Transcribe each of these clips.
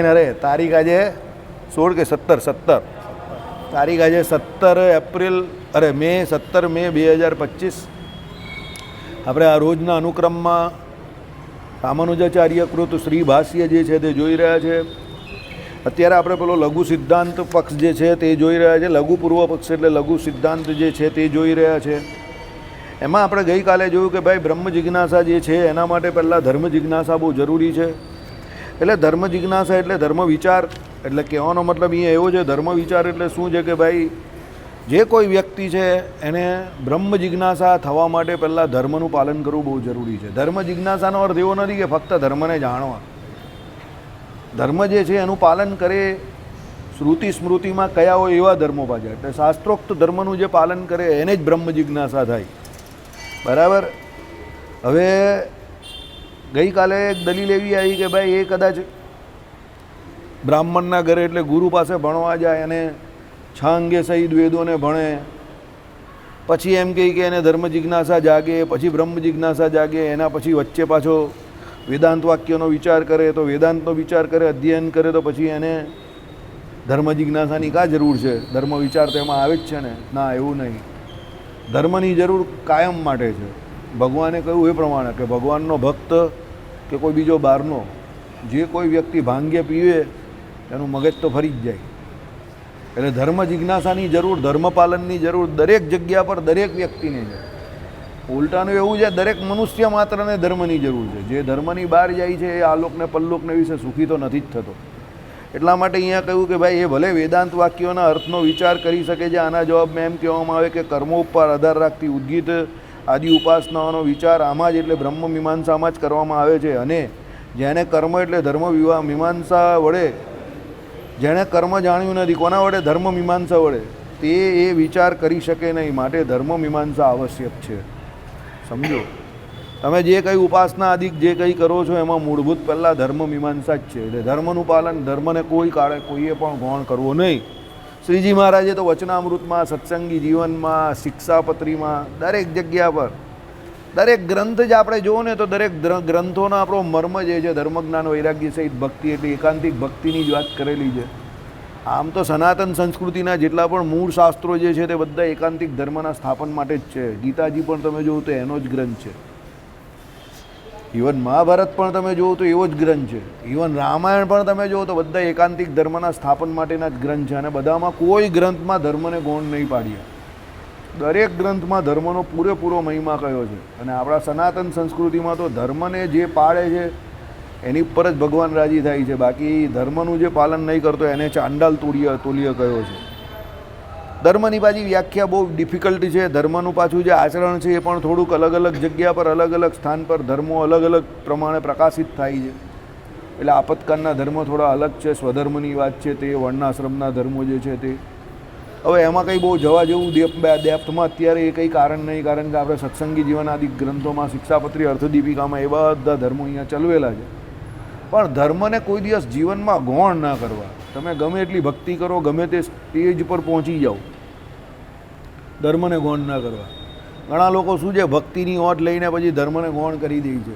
અરે તારીખ આજે 16 કે 17 તારીખ આજે 17 એપ્રિલ મે 2025 આપણે આ રોજના અનુક્રમમાં રામાનુજાચાર્ય કૃત શ્રી ભાષ્ય જે છે તે જોઈ રહ્યા છે. અત્યારે આપણે પેલો લઘુ સિદ્ધાંત પક્ષ જે છે તે જોઈ રહ્યા છે. લઘુ પૂર્વ પક્ષ એટલે લઘુ સિદ્ધાંત જે છે તે જોઈ રહ્યા છે. એમાં આપણે ગઈકાલે જોયું કે ભાઈ બ્રહ્મ જિજ્ઞાસા જે છે એના માટે પહેલાં ધર્મ જિજ્ઞાસા બહુ જરૂરી છે. એટલે ધર્મ જિજ્ઞાસા એટલે ધર્મ વિચાર, એટલે કહેવાનો મતલબ અહીંયા એવો છે ધર્મ વિચાર એટલે શું છે કે ભાઈ જે કોઈ વ્યક્તિ છે એને બ્રહ્મ જિજ્ઞાસા થવા માટે પહેલાં ધર્મનું પાલન કરવું બહુ જરૂરી છે. ધર્મ જિજ્ઞાસાનો અર્થ એવો નથી કે ફક્ત ધર્મને જાણવા. ધર્મ જે છે એનું પાલન કરે, શ્રુતિ સ્મૃતિમાં કયા હોય એવા ધર્મો પાછા, એટલે શાસ્ત્રોક્ત ધર્મનું જે પાલન કરે એને જ બ્રહ્મ જિજ્ઞાસા થાય. બરાબર. હવે ગઈકાલે એક દલીલ એવી આવી કે ભાઈ એ કદાચ બ્રાહ્મણના ઘરે એટલે ગુરુ પાસે ભણવા જાય અને 6 અંગે સહિત વેદોને ભણે, પછી એમ કહે કે એને ધર્મ જિજ્ઞાસા જાગે, પછી બ્રહ્મ જિજ્ઞાસા જાગે, એના પછી વચ્ચે પાછો વેદાંત વાક્યનો વિચાર કરે, તો વેદાંતનો વિચાર કરે, અધ્યયન કરે, તો પછી એને ધર્મ જિજ્ઞાસાની કાં જરૂર છે? ધર્મ વિચાર તો એમાં આવે જ છે ને. ના, એવું નહીં. ધર્મની જરૂર કાયમ માટે છે. ભગવાને કહ્યું એ પ્રમાણે કે ભગવાનનો ભક્ત કે કોઈ બીજો બહારનો જે કોઈ વ્યક્તિ ભાંગ્ય પીવે એનું મગજ તો ફરી જ જાય. એટલે ધર્મ જિજ્ઞાસાની જરૂર, ધર્મ પાલનની જરૂર દરેક જગ્યા પર દરેક વ્યક્તિને છે. ઉલટાનું એવું છે દરેક મનુષ્ય માત્રને ધર્મની જરૂર છે. જે ધર્મની બહાર જાય છે એ આલોકને પલ્લોકને વિશે સુખી તો નથી જ થતો. એટલા માટે અહીંયા કહ્યું કે ભાઈ એ ભલે વેદાંત વાક્યોના અર્થનો વિચાર કરી શકે છે. આના જવાબમાં એમ કહેવામાં આવે કે કર્મો ઉપર આધાર રાખતી ઉદ્ગીત આદિ ઉપાસનાઓનો વિચાર આમાં જ એટલે બ્રહ્મ મીમાંસામાં જ કરવામાં આવે છે. અને જેને કર્મ એટલે ધર્મ મીમાંસા વડે, જેણે કર્મ જાણ્યું નથી, કોના વડે? ધર્મ મીમાંસા વડે, તે એ વિચાર કરી શકે નહીં. માટે ધર્મ મીમાંસા આવશ્યક છે. સમજો, તમે જે કંઈ ઉપાસના આદિ જે કંઈ કરો છો એમાં મૂળભૂત પહેલાં ધર્મ મીમાંસા જ છે. એટલે ધર્મનું પાલન, ધર્મને કોઈ કાળે કોઈએ પણ ગૌણ કરવો નહીં. શ્રીજી મહારાજે તો વચનામૃતમાં, સત્સંગી જીવનમાં, શિક્ષાપત્રીમાં, દરેક જગ્યા પર, દરેક ગ્રંથ જ આપણે જુઓ ને તો દરેક ગ્રંથોનો આપણો મર્મ જે છે ધર્મજ્ઞાન વૈરાગ્ય સહિત ભક્તિ એટલે એકાંતિક ભક્તિની જ વાત કરેલી છે. આમ તો સનાતન સંસ્કૃતિના જેટલા પણ મૂળ શાસ્ત્રો જે છે તે બધા એકાંતિક ધર્મના સ્થાપન માટે જ છે. ગીતાજી પણ તમે જોવો તો એનો જ ગ્રંથ છે. ઇવન મહાભારત પણ તમે જુઓ તો એવો જ ગ્રંથ છે. ઇવન રામાયણ પણ તમે જુઓ તો બધા એકાંતિક ધર્મના સ્થાપન માટેના જ ગ્રંથ છે. અને બધામાં કોઈ ગ્રંથમાં ધર્મને ગૌણ નહીં પાડ્યા. દરેક ગ્રંથમાં ધર્મનો પૂરેપૂરો મહિમા કયો છે. અને આપણા સનાતન સંસ્કૃતિમાં તો ધર્મને જે પાળે છે એની ઉપર જ ભગવાન રાજી થાય છે. બાકી ધર્મનું જે પાલન નહીં કરતો એને ચાંડાલ તુલ્ય કયો છે. ધર્મની પાછી વ્યાખ્યા બહુ ડિફિકલ્ટી છે. ધર્મનું પાછું જે આચરણ છે એ પણ થોડુંક અલગ અલગ જગ્યા પર, અલગ અલગ સ્થાન પર ધર્મો અલગ અલગ પ્રમાણે પ્રકાશિત થાય છે. એટલે આપતકાળના ધર્મ થોડા અલગ છે. સ્વધર્મની વાત છે તે, વર્ણાશ્રમના ધર્મો જે છે તે. હવે એમાં કંઈ બહુ જવા જેવું ડેપ્થમાં અત્યારે એ કંઈ કારણ નહીં. કારણ કે આપણે સત્સંગી જીવન આદિ ગ્રંથોમાં, શિક્ષાપત્રી, અર્થદીપિકામાં એ બધા ધર્મો અહીંયા ચલવેલા છે. પણ ધર્મને કોઈ દિવસ જીવનમાં ગૌણ ના કરવા. તમે ગમે એટલી ભક્તિ કરો, ગમે તે સ્ટેજ પર પહોંચી જાઓ, ધર્મને ગૌણ ના કરવા. ઘણા લોકો શું છે ભક્તિની ઓટ લઈને પછી ધર્મને ગૌણ કરી દે છે.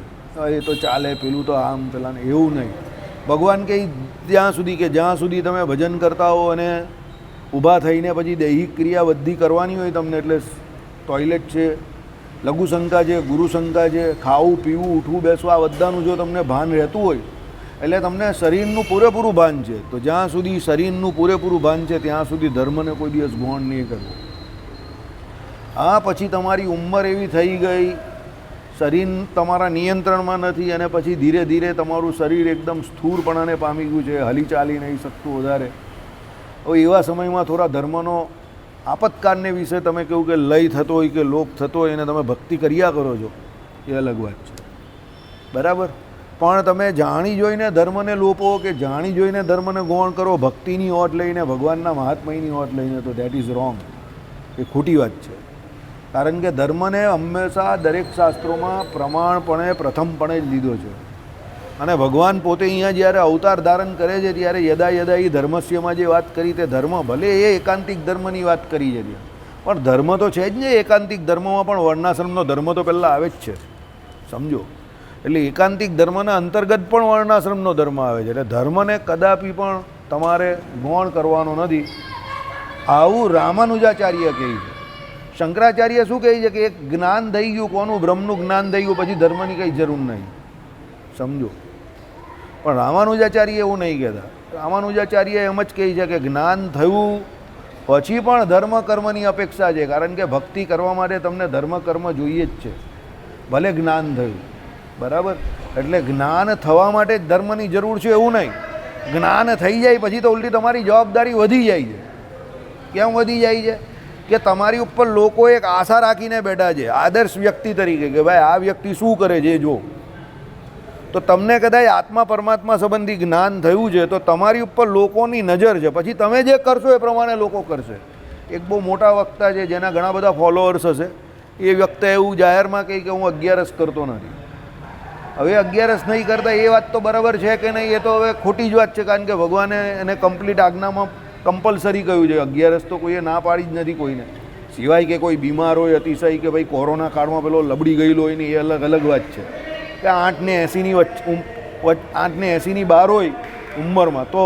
એ તો ચાલે, પેલું તો આમ, પેલા ને. એવું નહીં. ભગવાન કહે જ્યાં સુધી તમે ભજન કરતા હો અને ઊભા થઈને પછી દૈહિક ક્રિયા બધી કરવાની હોય તમને, એટલે ટોયલેટ છે, લઘુશંકા છે, ગુરુશંકા છે, ખાવું પીવું, ઉઠવું બેસવું, આ બધાનું જો તમને ભાન રહેતું હોય એટલે તમને શરીરનું પૂરેપૂરું ભાન છે. તો જ્યાં સુધી શરીરનું પૂરેપૂરું ભાન છે ત્યાં સુધી ધર્મને કોઈ દિવસ ગૌણ નહીં કરવો. હા, પછી તમારી ઉંમર એવી થઈ ગઈ, શરીર તમારા નિયંત્રણમાં નથી અને પછી ધીરે ધીરે તમારું શરીર એકદમ સ્થૂળપણાને પામી ગયું છે, હલી ચાલી નહીં શકતું વધારે. હવે એવા સમયમાં થોડા ધર્મનો આપતકાળને વિશે તમે કહ્યું કે લય થતો હોય કે લોપ થતો હોય અને તમે ભક્તિ કર્યા કરો છો, એ અલગ વાત છે. બરાબર. પણ તમે જાણી જોઈને ધર્મને લોપો કે જાણી જોઈને ધર્મને ગૌણ કરો ભક્તિની ઓટ લઈને, ભગવાનના મહાત્મયની ઓટ લઈને, તો દેટ ઇઝ રોંગ. એ ખોટી વાત છે. કારણ કે ધર્મને હંમેશા દરેક શાસ્ત્રોમાં પ્રમાણપણે, પ્રથમપણે જ લીધો છે. અને ભગવાન પોતે અહીંયા જ્યારે અવતાર ધારણ કરે છે ત્યારે યદા એ ધર્મસ્યમાં જે વાત કરી તે ધર્મ, ભલે એ એકાંતિક ધર્મની વાત કરી છે ત્યાં, પણ ધર્મ તો છે જ ને. એકાંતિક ધર્મમાં પણ વર્ણાશ્રમનો ધર્મ તો પહેલાં આવે જ છે. સમજો, એટલે એકાંતિક ધર્મના અંતર્ગત પણ વર્ણાશ્રમનો ધર્મ આવે છે. એટલે ધર્મને કદાપી પણ તમારે ગૌણ કરવાનો નથી. આવું રામાનુજાચાર્ય કહે છે. શંકરાચાર્ય શું કહે છે કે એક જ્ઞાન થઈ ગયું, કોનું? બ્રહ્મનું જ્ઞાન થઈ ગયું, પછી ધર્મની કંઈ જરૂર નહીં. સમજો. પણ રામાનુજાચાર્ય એવું નહીં કહેતા. રામાનુજાચાર્ય એમ જ કહે છે કે જ્ઞાન થયું પછી પણ ધર્મ કર્મની અપેક્ષા છે, કારણ કે ભક્તિ કરવા માટે તમને ધર્મ કર્મ જોઈએ જ છે, ભલે જ્ઞાન થયું. બરાબર? એટલે જ્ઞાન થવા માટે જ ધર્મની જરૂર છે એવું નહીં. જ્ઞાન થઈ જાય પછી તો ઉલટી તમારી જવાબદારી વધી જાય છે. કેમ વધી જાય છે? કે તમારી ઉપર લોકો એક આશા રાખીને બેઠા છે આદર્શ વ્યક્તિ તરીકે, કે ભાઈ આ વ્યક્તિ શું કરે છે જો. તો તમને કદાચ આત્મા પરમાત્મા સંબંધી જ્ઞાન થયું છે તો તમારી ઉપર લોકોની નજર છે, પછી તમે જે કરશો એ પ્રમાણે લોકો કરશે. એક બહુ મોટા વક્તા છે જેના ઘણા બધા ફોલોઅર્સ હશે, એ વ્યક્તિ એવું જાહેરમાં કહે કે હું 11 કરતો નથી. હવે 11 નહીં કરતા એ વાત તો બરાબર છે કે નહીં, એ તો હવે ખોટી જ વાત છે, કારણ કે ભગવાને એને કમ્પ્લીટ આજ્ઞામાં કમ્પલસરી કહ્યું છે. 11 તો કોઈએ ના પાડી જ નથી કોઈને, સિવાય કે કોઈ બીમાર હોય અતિશય, કે ભાઈ કોરોના કાળમાં પેલો લબડી ગયેલો હોય ને, એ અલગ વાત છે. કે 8 ને 80ની વચ્ચે 8 ને 80ની બહાર હોય ઉંમરમાં તો.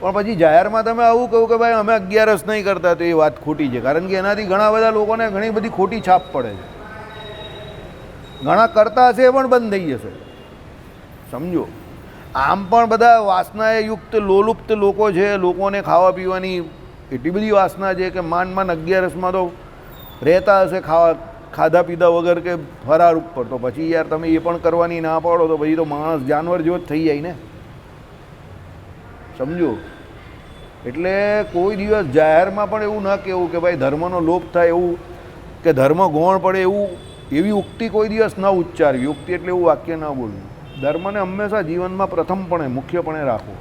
પણ પછી જાહેરમાં તમે આવું કહું કે ભાઈ અમે 11 નહીં કરતા, તો એ વાત ખોટી છે, કારણ કે એનાથી ઘણા બધા લોકોને ઘણી બધી ખોટી છાપ પડે છે. ઘણા કરતા હશે એ પણ બંધ થઈ જશે. સમજો. આમ પણ બધા વાસનાએ યુક્ત લોલુપ્ત લોકો છે, લોકોને ખાવા પીવાની એટલી બધી વાસના છે કે માંડ 11માં તો રહેતા હશે ખાધા પીધા વગર કે ફરાર ઉપર. તો પછી યાર તમે એ પણ કરવાની ના પાડો તો પછી તો માણસ જાનવર જેવો જ થઈ જાય ને. સમજો. એટલે કોઈ દિવસ જાહેરમાં પણ એવું ન કહેવું કે ભાઈ ધર્મનો લોપ થાય એવું, કે ધર્મ ગૌણ પડે એવું, એવી ઉક્તિ કોઈ દિવસ ન ઉચ્ચારવી. ઉક્તિ એટલે એવું વાક્ય ન બોલવું. ધર્મને હંમેશા જીવનમાં પ્રથમપણે મુખ્યપણે રાખવો.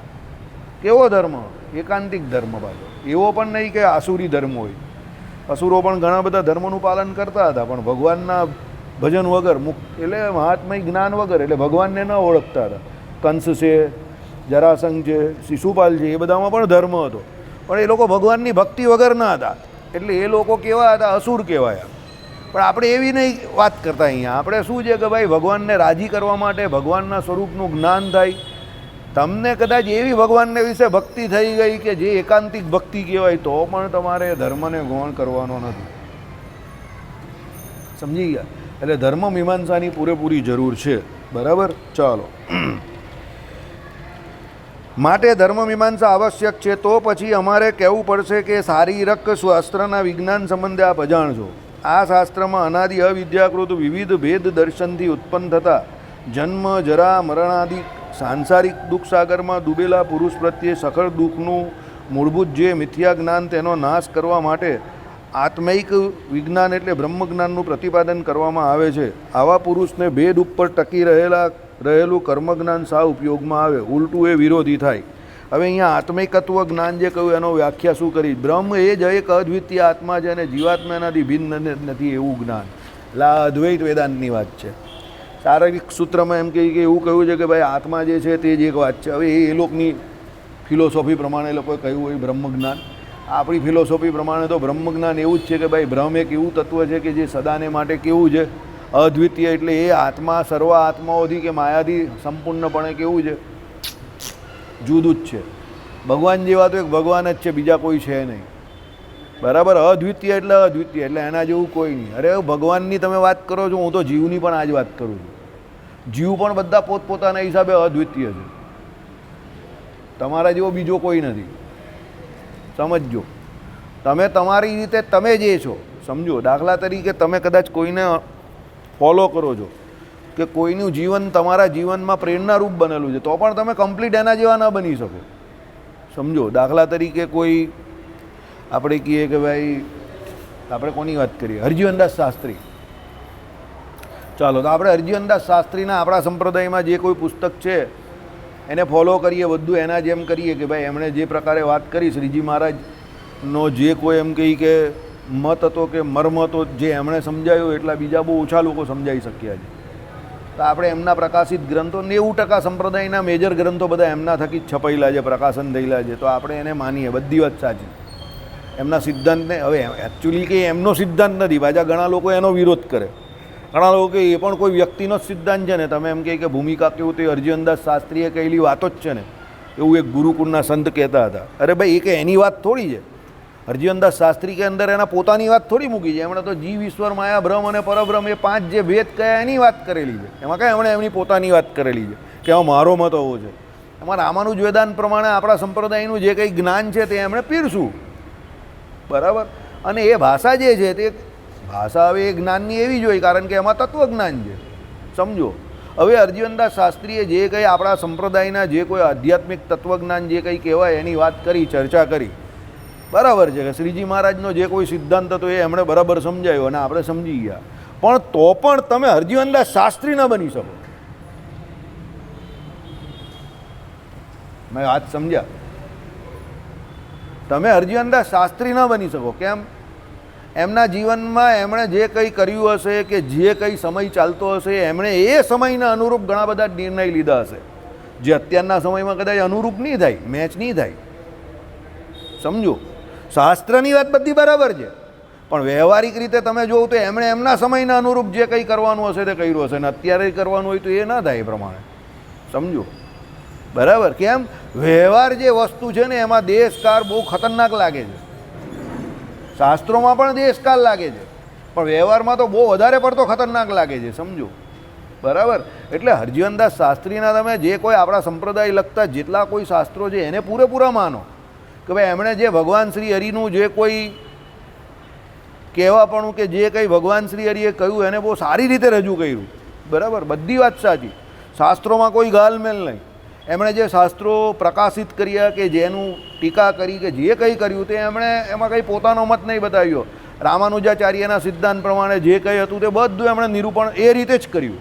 કેવો ધર્મ? એકાંતિક ધર્મ. પાછો એવો પણ નહીં કે આસુરી ધર્મ હોય. અસુરો પણ ઘણા બધા ધર્મોનું પાલન કરતા હતા, પણ ભગવાનના ભજન વગર, એટલે મહાત્મય જ્ઞાન વગર, એટલે ભગવાનને ન ઓળખતા હતા. કંસ છે, જરાસંઘ છે, શિશુપાલ છે, એ બધામાં પણ ધર્મ હતો, પણ એ લોકો ભગવાનની ભક્તિ વગર ના હતા. એટલે એ લોકો કેવા હતા? અસુર કહેવાયા. પણ આપણે એવી નહીં વાત કરતા અહીંયા. આપણે શું છે કે ભાઈ ભગવાનને રાજી કરવા માટે ભગવાનના સ્વરૂપનું જ્ઞાન થાય. તમને કદાચ એવી ભગવાનને વિશે ભક્તિ થઈ ગઈ કે જે એકાંતિક ભક્તિ કહેવાય, તો પણ તમારે ધર્મને ગૌણ કરવાનો નથી. સમજી ગયા? એટલે ધર્મ મીમાંસાની પૂરેપૂરી જરૂર છે. બરાબર? ચાલો. માટે ધર્મ મીમાંસા આવશ્યક છે. તો પછી અમારે કહેવું પડશે કે શારીરક શાસ્ત્રના વિજ્ઞાન સંબંધે આપ અજાણ છો. આ શાસ્ત્રમાં અનાદિ અવિદ્યાકૃત વિવિધ ભેદ દર્શનથી ઉત્પન્ન થતા જન્મ જરા મરણાદિ સાંસારિક દુઃખસાગરમાં ડૂબેલા પુરુષ પ્રત્યે સખળ દુઃખનું મૂળભૂત જે મિથ્યા જ્ઞાન, તેનો નાશ કરવા માટે આત્મૈક વિજ્ઞાન એટલે બ્રહ્મજ્ઞાનનું પ્રતિપાદન કરવામાં આવે છે. આવા પુરુષને ભેદ ઉપર ટકી રહેલું કર્મજ્ઞાન સા ઉપયોગમાં આવે, ઉલટું એ વિરોધી થાય. હવે અહીંયા આત્મિકત્વ જ્ઞાન જે કહ્યું એનો વ્યાખ્યા શું કરી? બ્રહ્મ એ જ એક અદ્વિતીય આત્મા છે અને જીવાત્મા એનાથી ભિન્ન નથી એવું જ્ઞાન. એટલે આ અદ્વૈત વેદાંતની વાત છે. શારીરિક સૂત્રમાં એમ કહે કે એવું કહ્યું છે કે ભાઈ આત્મા જે છે તે જ એક વાત છે. હવે એ લોકોની ફિલોસોફી પ્રમાણે એ લોકોએ કહ્યું હોય બ્રહ્મજ્ઞાન. આપણી ફિલોસોફી પ્રમાણે તો બ્રહ્મજ્ઞાન એવું જ છે કે ભાઈ બ્રહ્મ એક એવું તત્વ છે કે જે સદાને માટે કેવું છે? અદ્વિતીય. એટલે એ આત્મા સર્વ આત્માઓથી કે માયાથી સંપૂર્ણપણે કેવું છે? જુદું જ છે. ભગવાન જેવા તો એક ભગવાન જ છે, બીજા કોઈ છે નહીં. બરાબર? અદ્વિતીય એટલે અદ્વિતીય, એટલે એના જેવું કોઈ નહીં. અરે ભગવાનની તમે વાત કરો છો, હું તો જીવની પણ આ જ વાત કરું છું. જીવ પણ બધા પોતપોતાના હિસાબે અદ્વિતીય છે. તમારા જેવો બીજો કોઈ નથી. સમજો. તમે તમારી રીતે તમે જે છો સમજો. દાખલા તરીકે તમે કદાચ કોઈને ફોલો કરો છો કે કોઈનું જીવન તમારા જીવનમાં પ્રેરણારૂપ બનેલું છે, તો પણ તમે કમ્પ્લીટ એના જેવા ન બની શકો. સમજો. દાખલા તરીકે કોઈ આપણે કહીએ કે ભાઈ આપણે કોની વાત કરીએ? હરજીવનદાસ શાસ્ત્રી. ચાલો, તો આપણે હરજીવનદાસ શાસ્ત્રીના આપણા સંપ્રદાયમાં જે કોઈ પુસ્તક છે એને ફોલો કરીએ, બધું એના જેમ કરીએ કે ભાઈ એમણે જે પ્રકારે વાત કરી, શ્રીજી મહારાજનો જે કોઈ એમ કહી કે મત હતો કે મર્મ હતો, જે એમણે સમજાયું એટલા બીજા બહુ ઓછા લોકો સમજાવી શક્યા છે. તો આપણે એમના પ્રકાશિત ગ્રંથો 90% સંપ્રદાયના મેજર ગ્રંથો બધા એમના થકી જ છપાયેલા છે, પ્રકાશન થયેલા છે. તો આપણે એને માનીએ, બધી વાત સાચી. એમના સિદ્ધાંતને હવે એકચ્યુઅલી કંઈ એમનો સિદ્ધાંત નથી, પાછા ઘણા લોકો એનો વિરોધ કરે. ઘણા લોકો કે એ પણ કોઈ વ્યક્તિનો જ સિદ્ધાંત છે ને, તમે એમ કહે કે ભૂમિકા કેવું તે અરજીવનદાસ શાસ્ત્રીએ કહેલી વાતો જ છે ને, એવું એક ગુરુકુળના સંત કહેતા હતા. અરે ભાઈ, એ કે એની વાત થોડી છે. અરજીવનદાસ શાસ્ત્રી કે અંદર એના પોતાની વાત થોડી મૂકી છે. એમણે તો જીવ, ઈશ્વર, માયા, બ્રહ્મ અને પરબ્રહ્મ એ 5 જે ભેદ કયા એની વાત કરેલી છે. એમાં કાંઈ એમણે એમની પોતાની વાત કરેલી છે કે એમાં મારો મત હોવો છે. એમાં રામાનુજ વેદાંત પ્રમાણે આપણા સંપ્રદાયનું જે કંઈ જ્ઞાન છે તે એમણે પીરશું, બરાબર. અને એ ભાષા જે છે તે ભાષા હવે એ જ્ઞાનની એવી જ હોય, કારણ કે એમાં તત્વજ્ઞાન છે, સમજો. હવે અરજીવનદાસ શાસ્ત્રીએ જે કંઈ આપણા સંપ્રદાયના જે કોઈ આધ્યાત્મિક તત્વજ્ઞાન જે કંઈ કહેવાય એની વાત કરી, ચર્ચા કરી, બરાબર છે કે શ્રીજી મહારાજનો જે કોઈ સિદ્ધાંત હતો એ એમણે બરાબર સમજાયો અને આપણે સમજી ગયા. પણ તો પણ તમે અરજીવનદાસ શાસ્ત્રી ન બની શકો. મેં વાત સમજ્યા? તમે અરજીવનદાસ શાસ્ત્રી ન બની શકો. કેમ? એમના જીવનમાં એમણે જે કંઈ કર્યું હશે કે જે કંઈ સમય ચાલતો હશે એમણે એ સમયના અનુરૂપ ઘણા બધા નિર્ણય લીધા હશે, જે અત્યારના સમયમાં કદાચ અનુરૂપ નહીં થાય, મેચ નહીં થાય, સમજો. શાસ્ત્રની વાત બધી બરાબર છે, પણ વ્યવહારિક રીતે તમે જોવો તો એમણે એમના સમયના અનુરૂપ જે કંઈ કરવાનું હશે તે કર્યું હશે, ને અત્યારે કરવાનું હોય તો એ ના થાય એ પ્રમાણે, સમજો, બરાબર. કેમ? વ્યવહાર જે વસ્તુ છે ને એમાં દેશકાળ બહુ ખતરનાક લાગે છે. શાસ્ત્રોમાં પણ દેશકાળ લાગે છે, પણ વ્યવહારમાં તો બહુ વધારે પડતો ખતરનાક લાગે છે, સમજો, બરાબર. એટલે અરજીવનદાસ શાસ્ત્રીના તમે જે કોઈ આપણા સંપ્રદાય લગતા જેટલા કોઈ શાસ્ત્રો છે એને પૂરેપૂરા માનો કે ભાઈ એમણે જે ભગવાન શ્રી હરિનું જે કોઈ કહેવાપણું કે જે કંઈ ભગવાન શ્રી હરિએ કહ્યું એને બહુ સારી રીતે રજૂ કર્યું, બરાબર. બધી વાત સાચી, શાસ્ત્રોમાં કોઈ ગાલમેલ નહીં. એમણે જે શાસ્ત્રો પ્રકાશિત કર્યા કે જેનું ટીકા કરી કે જે કંઈ કર્યું તે એમણે એમાં કંઈ પોતાનો મત નહીં બતાવ્યો. રામાનુજાચાર્યના સિદ્ધાંત પ્રમાણે જે કંઈ હતું તે બધું એમણે નિરૂપણ એ રીતે જ કર્યું.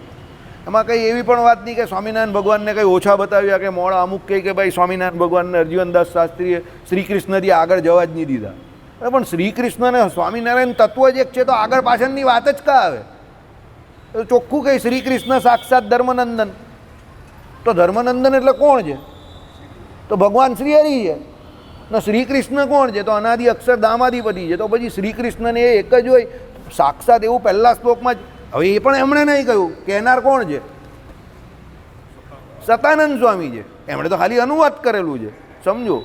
એમાં કંઈ એવી પણ વાત નહીં કે સ્વામિનારાયણ ભગવાનને કંઈ ઓછા બતાવ્યા કે મોડા અમુક કહે કે ભાઈ સ્વામિનારાયણ ભગવાનને અરજીવનદાસ શાસ્ત્રીએ શ્રી કૃષ્ણથી આગળ જવા જ નહીં દીધા. પણ શ્રી કૃષ્ણને સ્વામિનારાયણ તત્વ જ એક છે તો આગળ પાછળની વાત જ કાં આવે? ચોખ્ખું કંઈ શ્રી કૃષ્ણ સાક્ષાત ધર્મનંદન, તો ધર્મનંદન એટલે કોણ છે? તો ભગવાન શ્રી હરિ છે. ને શ્રી કૃષ્ણ કોણ છે? તો અનાદિ અક્ષર દામાધિપતિ છે. તો પછી શ્રી કૃષ્ણને એ એક જ હોય સાક્ષાત, એવું પહેલા શ્લોકમાં જ. હવે એ પણ એમણે નહીં કહ્યું, કહેનાર કોણ છે? સતાનંદ સ્વામી છે. એમણે તો ખાલી અનુવાદ કરેલું છે, સમજો.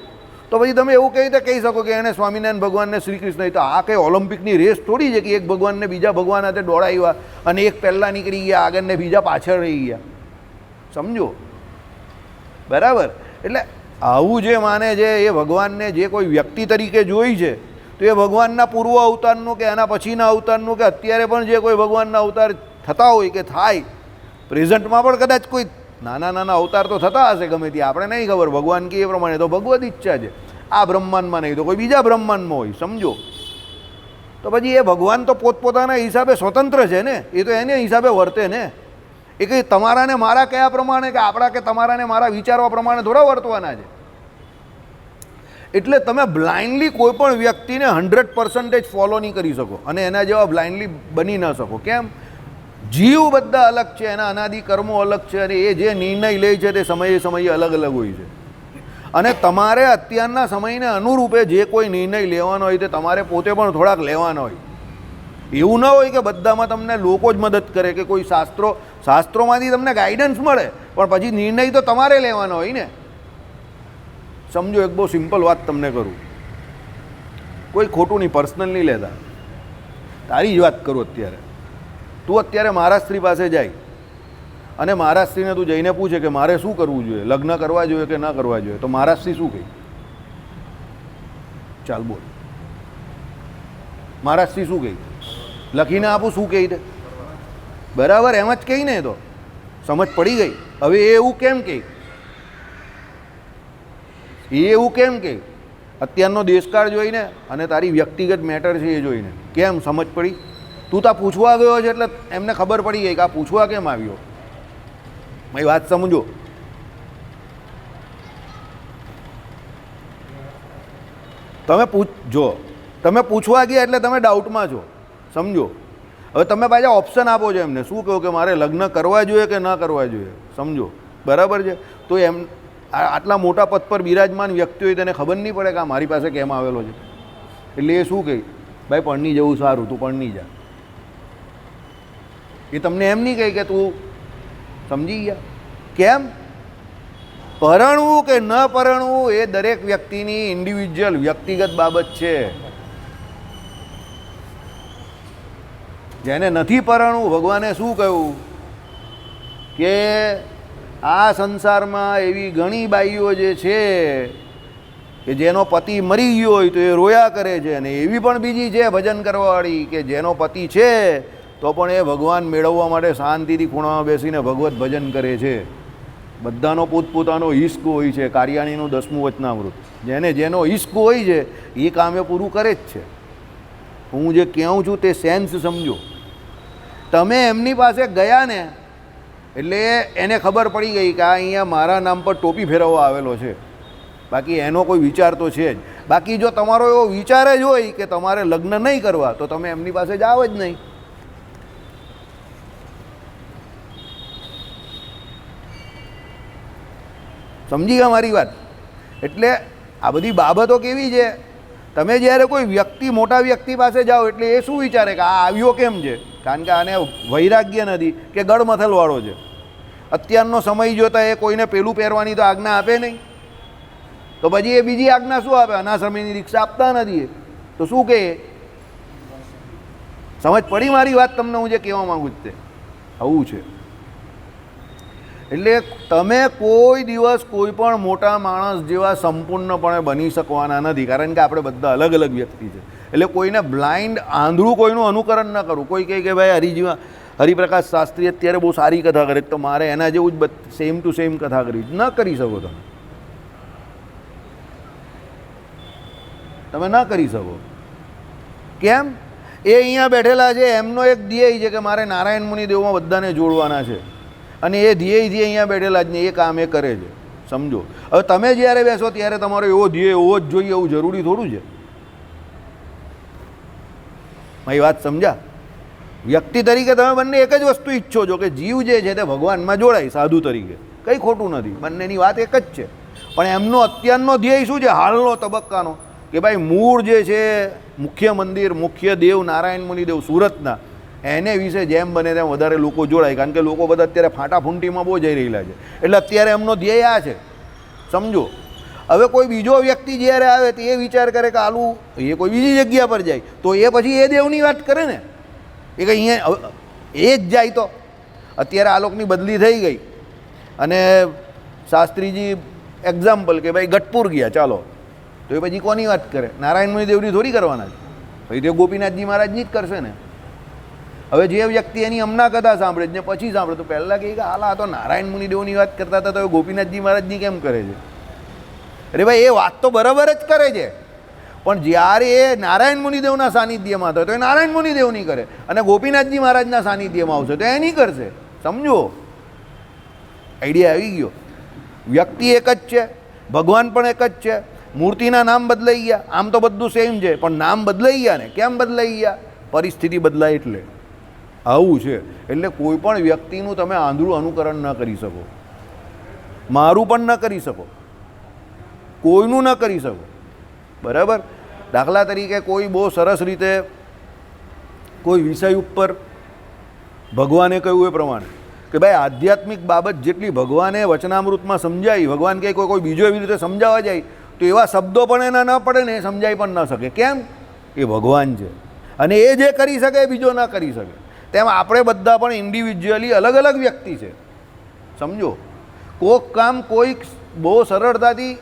તો પછી તમે એવું કઈ રીતે કહી શકો કે એણે સ્વામિનારાયણ ભગવાનને શ્રી કૃષ્ણ? તો આ કંઈ ઓલિમ્પિકની રેસ થોડી છે કે એક ભગવાનને બીજા ભગવાન હાથે દોડાવ્યા અને એક પહેલાં નીકળી ગયા આગળ ને બીજા પાછળ રહી ગયા, સમજો, બરાબર. એટલે આવું જે માને છે એ ભગવાનને જે કોઈ વ્યક્તિ તરીકે જોઈ છે તો એ ભગવાનના પૂર્વ અવતારનું કે એના પછીના અવતારનું કે અત્યારે પણ જે કોઈ ભગવાનના અવતાર થતા હોય કે થાય, પ્રેઝન્ટમાં પણ કદાચ કોઈ નાના નાના અવતાર તો થતા હશે ગમે તે, આપણે નહીં ખબર. ભગવાન કે એ પ્રમાણે તો ભગવદ ઈચ્છા છે, આ બ્રહ્માંડમાં નહીં તો કોઈ બીજા બ્રહ્માંડમાં હોય, સમજો. તો પછી એ ભગવાન તો પોતપોતાના હિસાબે સ્વતંત્ર છે ને, એ તો એને હિસાબે વર્તે ને. એ કંઈ તમારા ને મારા કયા પ્રમાણે કે આપણા કે તમારા ને મારા વિચારવા પ્રમાણે થોડા વર્તવાના છે. એટલે તમે બ્લાઇન્ડલી કોઈ પણ વ્યક્તિને 100% ફોલો નહીં કરી શકો અને એના જેવા બ્લાઇન્ડલી બની ન શકો. કેમ? જીવ બધા અલગ છે, એના અનાદિ કર્મો અલગ છે અને એ જે નિર્ણય લે છે તે સમયે સમયે અલગ અલગ હોય છે. અને તમારે અત્યારના સમયને અનુરૂપે જે કોઈ નિર્ણય લેવાનો હોય તે તમારે પોતે પણ થોડાક લેવાનો હોય. એવું ન હોય કે બધામાં તમને લોકો જ મદદ કરે કે કોઈ શાસ્ત્રોમાંથી તમને ગાઈડન્સ મળે, પણ પછી નિર્ણય તો તમારે લેવાનો હોય ને, સમજો. એક બહુ સિમ્પલ વાત તમને કરું, કોઈ ખોટું નહીં, પર્સનલ નહીં લેતા, તારી જ વાત કરું. અત્યારે તું અત્યારે મહારાષ્ટ્રી પાસે જાય અને મહારાષ્ટ્રીને તું જઈને પૂછે કે મારે શું કરવું જોઈએ, લગ્ન કરવા જોઈએ કે ન કરવા જોઈએ, તો મહારાષ્ટ્રી શું કહે? ચાલ બોલ, મહારાષ્ટ્રી શું કહે? લખીને આપું શું કહી દે, બરાબર? એમ જ કહી ને, તો સમજ પડી ગઈ. હવે એ એવું કેમ કહે? એવું કેમ કે અત્યારનો દેશકાળ જોઈને અને તારી વ્યક્તિગત મેટર છે એ જોઈને કેમ સમજ પડી? તું તો પૂછવા ગયો છે એટલે એમને ખબર પડી ગઈ કે આ પૂછવા કેમ આવ્યો. મારી વાત સમજો. તમે પૂછવા ગયા એટલે તમે ડાઉટમાં છો, સમજો. હવે તમે પાછા ઓપ્શન આપો છો એમને, શું કહો કે મારે લગ્ન કરવા જોઈએ કે ન કરવા જોઈએ, સમજો, બરાબર છે. તો એમ આટલા મોટા પદ પર બિરાજમાન વ્યક્તિ હોય તેને ખબર નહીં પડે કે આ મારી પાસે કેમ આવેલો છે? એટલે એ શું કહે? ભાઈ પરણી જવું સારું, તું પરણી જા. એ તમને એમ નહીં કહે કે તું સમજી ગયા. કેમ? પરણવું કે ન પરણવું એ દરેક વ્યક્તિની ઇન્ડિવિજ્યુઅલ વ્યક્તિગત બાબત છે. જેને નથી પરણવું, ભગવાને શું કહ્યું કે આ સંસારમાં એવી ઘણી બાઈઓ જે છે કે જેનો પતિ મરી ગયો હોય તો એ રોયા કરે છે, અને એવી પણ બીજી છે ભજન કરવાવાળી કે જેનો પતિ છે તો પણ એ ભગવાન મેળવવા માટે શાંતિથી ખૂણામાં બેસીને ભગવત ભજન કરે છે. બધાનો પોતપોતાનો ઈશ્ક હોય છે. કારિયાણીનું 10મું વચનામૃત. જેને જેનો ઈશ્ક હોય છે એ કામે પૂરું કરે જ છે. હું જે કહું છું તે સેન્સ સમજો. તમે એમની પાસે ગયા ને એટલે એને ખબર પડી ગઈ કે આ અહીંયા મારા નામ પર ટોપી ફેરવવા આવેલો છે, બાકી એનો કોઈ વિચાર તો છે જ. બાકી જો તમારો એવો વિચાર જ હોય કે તમારે લગ્ન નહીં કરવા તો તમે એમની પાસે જાઓ જ નહીં. સમજી ગયા મારી વાત? એટલે આ બધી બાબતો કેવી છે, તમે જ્યારે કોઈ વ્યક્તિ મોટા વ્યક્તિ પાસે જાઓ એટલે એ શું વિચારે કે આ આવ્યો કેમ છે? કારણ કે આને વૈરાગ્ય નથી કે ગળમથલવાળો છે. અત્યારનો સમય જોતા એ કોઈને પેલું પહેરવાની તો આજ્ઞા આપે નહીં, તો પછી એ બીજી આજ્ઞા શું આપે? અનાશ્રમીની રિક્ષા આપતા નથી તો શું કહે? સમજ પડી મારી વાત તમને? હું જે કહેવા માગું છું તે આવું છે. એટલે તમે કોઈ દિવસ કોઈ પણ મોટા માણસ જેવા સંપૂર્ણપણે બની શકવાના નથી, કારણ કે આપણે બધા અલગ અલગ વ્યક્તિ છે. એટલે કોઈને બ્લાઇન્ડ આંધળું કોઈનું અનુકરણ ન કરવું. કોઈ કહે કે ભાઈ હરિપ્રકાશ શાસ્ત્રી અત્યારે બહુ સારી કથા કરે તો મારે એના જેવું જ સેમ ટુ સેમ કથા કરવી, ન કરી શકો. તમે ન કરી શકો. કેમ? એ અહીંયા બેઠેલા છે, એમનો એક ધ્યેય છે કે મારે નારાયણ મુનિ દેવમાં બધાને જોડવાના છે, અને એ ધ્યેયથી અહીંયા બેઠેલા જ નહીં, એ કામ એ કરે છે. સમજો. હવે તમે જ્યારે બેસો ત્યારે તમારો એવો ધ્યેય એવો જ જોઈએ એવું જરૂરી થોડું છે? મારી વાત સમજા? વ્યક્તિ તરીકે તમે બંને એક જ વસ્તુ ઈચ્છો છો કે જીવ જે છે તે ભગવાનમાં જોડાય સાધુ તરીકે. કંઈ ખોટું નથી, બંનેની વાત એક જ છે. પણ એમનો અત્યારનો ધ્યેય શું છે? હાલનો તબક્કાનો કે ભાઈ મૂળ જે છે મુખ્ય મંદિર, મુખ્ય દેવ નારાયણ મુનિદેવ સુરતના, એને વિશે જેમ બને તેમ વધારે લોકો જોડાય. કારણ કે લોકો બધા અત્યારે ફાંટાફૂંટીમાં બહુ જઈ રહેલા છે. એટલે અત્યારે એમનો ધ્યેય આ છે. સમજો. હવે કોઈ બીજો વ્યક્તિ જ્યારે આવે તો એ વિચાર કરે કે આલું એ કોઈ બીજી જગ્યા પર જાય તો એ પછી એ દેવની વાત કરે ને, એ કંઈ અહીંયા એ જ જાય. તો અત્યારે આ લોકોની બદલી થઈ ગઈ અને શાસ્ત્રીજી એક્ઝામ્પલ કે ભાઈ ગઢપુર ગયા, ચાલો, તો એ પછી કોની વાત કરે? નારાયણ મુનિ દેવની થોડી કરવાના છે. પછી તે ગોપીનાથજી મહારાજની જ કરશે ને. હવે જે વ્યક્તિ એની હમણાં કથા સાંભળે ને પછી સાંભળે તો પહેલાં કહે કે હાલા આ તો નારાયણ મુનિ દેવની વાત કરતા હતા તો ગોપીનાથજી મહારાજની કેમ કરે છે? અરે ભાઈ એ વાત તો બરાબર જ કરે છે, પણ જ્યારે એ નારાયણ મુનિદેવના સાનિધ્યમાં થયો તો એ નારાયણ મુનિદેવની કરે, અને ગોપીનાથજી મહારાજના સાનિધ્યમાં આવશે તો એની કરશે. સમજો? આઈડિયા આવી ગયો? વ્યક્તિ એક જ છે, ભગવાન પણ એક જ છે. મૂર્તિના નામ બદલાઈ ગયા, આમ તો બધું સેમ છે, પણ નામ બદલાઈ ગયા ને. કેમ બદલાઈ ગયા? પરિસ્થિતિ બદલાય એટલે. આવું છે. એટલે કોઈ પણ વ્યક્તિનું તમે આંધળું અનુકરણ ન કરી શકો, મારું પણ ન કરી શકો, કોઈનું ન કરી શકો. બરાબર? દાખલા તરીકે કોઈ બહુ સરસ રીતે કોઈ વિષય ઉપર ભગવાને કહ્યું એ પ્રમાણે કે ભાઈ આધ્યાત્મિક બાબત જેટલી ભગવાને વચનામૃતમાં સમજાવી, ભગવાન કહે કોઈ બીજો એવી રીતે સમજાવવા જાય તો એવા શબ્દો પણ એના ન પડે ને, એ સમજાઈ પણ ન શકે. કેમ? એ ભગવાન છે, અને એ જે કરી શકે એ બીજો ન કરી શકે. તેમ આપણે બધા પણ ઇન્ડિવિજ્યુઅલી અલગ અલગ વ્યક્તિ છે. સમજો? કોઈક કામ કોઈક બહુ સરળતાથી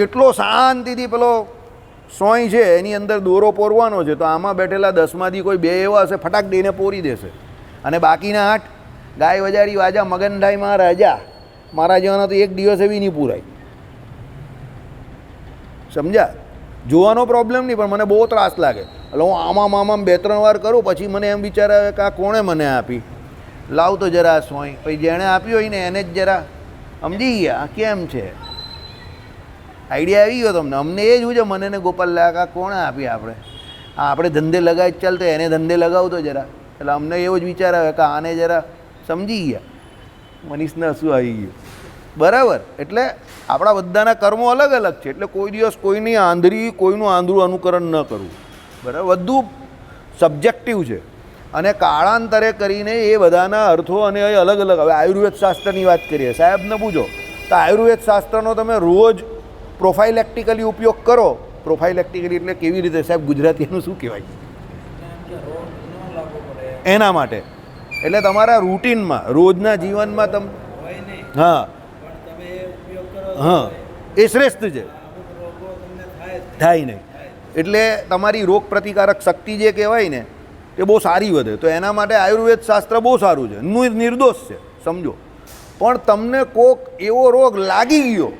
એટલો શાંતિથી પેલો સોય છે એની અંદર દોરો પોરવાનો છે તો આમાં બેઠેલા 10માંથી કોઈ 2 એવા હશે ફટાક દઈને પોરી દેશે, અને બાકીના 8 ગાય વજારી વાજા મગનભાઈમાં રાજા મારા જેવાના તો એક દિવસે બી નહીં પૂરાય. સમજ્યા? જોવાનો પ્રોબ્લેમ નહીં, પણ મને બહુ ત્રાસ લાગે. એટલે હું આમાં 2-3 વાર કરું પછી મને એમ વિચાર આવે કે આ કોણે મને આપી, લાવ તો જરા સોય. પછી જેણે આપી હોય ને એને જ જરા સમજી ગયા કેમ છે. આઈડિયા આવી ગયો તમને? અમને એ જ છે, મને ને ગોપાલ લાગા કોણે આપી? આપણે ધંધે લગાવી ચાલ તો એને ધંધે લગાવતો જરા. એટલે અમને એવો જ વિચાર આવે કે આને જરા સમજી ગયા. મનીષને શું આવી ગયું? બરાબર? એટલે આપણા બધાના કર્મો અલગ અલગ છે. એટલે કોઈ દિવસ કોઈનું આંધળું અનુકરણ ન કરવું. બરાબર? બધું સબ્જેક્ટિવ છે. અને કાળાંતરે કરીને એ બધાના અર્થો અને એ અલગ અલગ. હવે આયુર્વેદ શાસ્ત્રની વાત કરીએ, સાહેબને પૂછો તો આયુર્વેદ શાસ્ત્રનો તમે રોજ પ્રોફાઇલેક્ટિકલી ઉપયોગ કરો. પ્રોફાઇલેક્ટિકલી એટલે કેવી રીતે સાહેબ, ગુજરાતીનું શું કહેવાય એના માટે? એટલે તમારા રૂટીનમાં રોજના જીવનમાં તમે હા હા એ શ્રેષ્ઠ છે, થાય નહીં. એટલે તમારી રોગ પ્રતિકારક શક્તિ જે કહેવાય ને એ બહુ સારી વધે. તો એના માટે આયુર્વેદ શાસ્ત્ર બહુ સારું છે, નિર્દોષ છે, સમજો. પણ તમને કોક એવો રોગ લાગી ગયો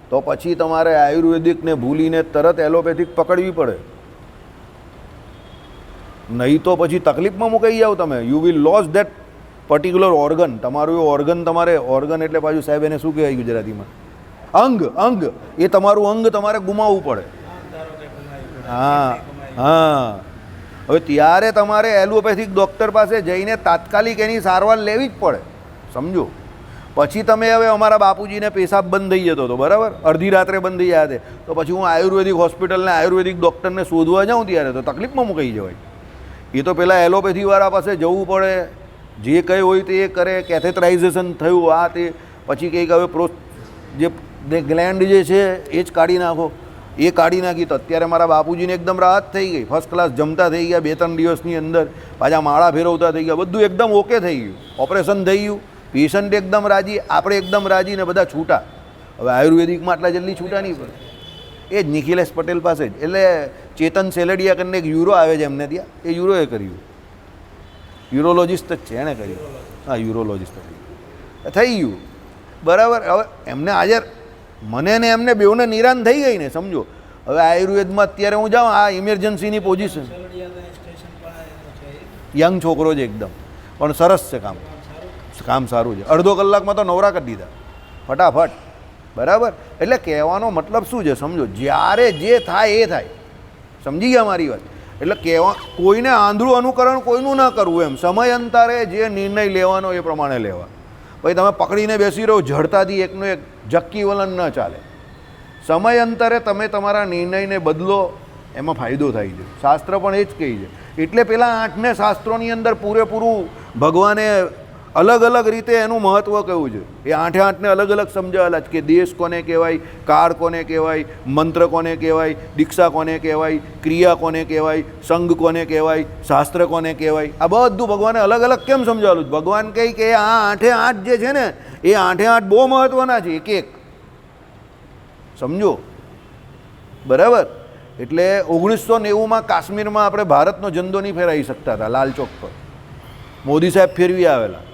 તો પછી તમારે આયુર્વેદિકને ભૂલીને તરત એલોપેથિક પકડવી પડે, નહીં તો પછી તકલીફમાં મુકાઈ જાઓ તમે. You will loss that particular organ. તમારું એ ઓર્ગન, તમારે ઓર્ગન એટલે પાછું સાહેબ એને શું કહેવાય ગુજરાતીમાં? અંગ. એ તમારું અંગ તમારે ગુમાવવું પડે. હા હા. હવે ત્યારે તમારે એલોપેથિક ડૉક્ટર પાસે જઈને તાત્કાલિક એની સારવાર લેવી જ પડે, સમજો. પછી તમે હવે અમારા બાપુજીને પેશાબ બંધ થઈ જતો હતો, બરાબર, અડધી રાત્રે બંધ થઈ જાય તો પછી હું આયુર્વેદિક હોસ્પિટલને આયુર્વેદિક ડૉક્ટરને શોધવા જાઉં ત્યારે તો તકલીફમાં મુકાઈ જવાય. એ તો પહેલાં એલોપેથીવાળા પાસે જવું પડે, જે કંઈ હોય તે એ કરે, કેથેટરાઇઝેશન થયું આ તે, પછી કંઈક હવે જે ગ્લેન્ડ જે છે એ જ કાઢી નાખો. એ કાઢી નાખી તો અત્યારે મારા બાપુજીને એકદમ રાહત થઈ ગઈ, ફર્સ્ટ ક્લાસ જમતા થઈ ગયા 2-3 દિવસની અંદર, પાછા માળા ફેરવતા થઈ ગયા, બધું એકદમ ઓકે થઈ ગયું, ઓપરેશન થઈ ગયું, પેશન્ટ એકદમ રાજી, આપણે એકદમ રાજી ને બધા છૂટા. હવે આયુર્વેદિકમાં આટલા જલ્દી છૂટા નહીં પડે. એ જ નિખિલેશ પટેલ પાસે જ, એટલે ચેતન સેલડિયા કરીને એક યુરો આવે છે એમને ત્યાં, એ યુરોએ કર્યું, યુરોલોજિસ્ટ જ છે, એણે કર્યું. હા, યુરોલોજિસ્ટ થઈ ગયું, બરાબર. હવે એમને હાજર મને ને એમને બેઉને નિરાન થઈ ગઈ ને, સમજો. હવે આયુર્વેદમાં અત્યારે હું જાઉં, આ ઇમરજન્સીની પોઝિશન, યંગ છોકરો છે એકદમ, પણ સરસ છે કામ સારું છે. અડધો કલાકમાં તો નવરા કરી દીધા ફટાફટ, બરાબર. એટલે કહેવાનો મતલબ શું છે, સમજો, જ્યારે જે થાય એ થાય, સમજી ગયા મારી વાત? એટલે કહેવા કોઈને આંધળું અનુકરણ કોઈનું ન કરવું એમ. સમયાંતરે જે નિર્ણય લેવાનો એ પ્રમાણે લેવા. ભાઈ તમે પકડીને બેસી રહો ઝડતાથી એકનું એક, જક્કી વલણ ન ચાલે. સમયાંતરે તમે તમારા નિર્ણયને બદલો, એમાં ફાયદો થાય છે. શાસ્ત્ર પણ એ જ કહે છે. એટલે પેલા 8ને શાસ્ત્રોની અંદર પૂરેપૂરું ભગવાને અલગ અલગ રીતે એનું મહત્ત્વ કહ્યું છે. એ 8ને અલગ અલગ સમજાવેલા છે કે દેશ કોને કહેવાય, કાળ કોને કહેવાય, મંત્ર કોને કહેવાય, દીક્ષા કોને કહેવાય, ક્રિયા કોને કહેવાય, સંઘ કોને કહેવાય, શાસ્ત્ર કોને કહેવાય. આ બધું ભગવાને અલગ અલગ કેમ સમજાવેલું છે? ભગવાન કહે કે આ 8 જે છે ને એ 8 બહુ મહત્ત્વના છે, એક સમજો, બરાબર. એટલે 1990માં કાશ્મીરમાં આપણે ભારતનો ઝંડો નહીં ફેરાવી શકતા હતા લાલ ચોક પર, મોદી સાહેબ ફેરવી આવેલા.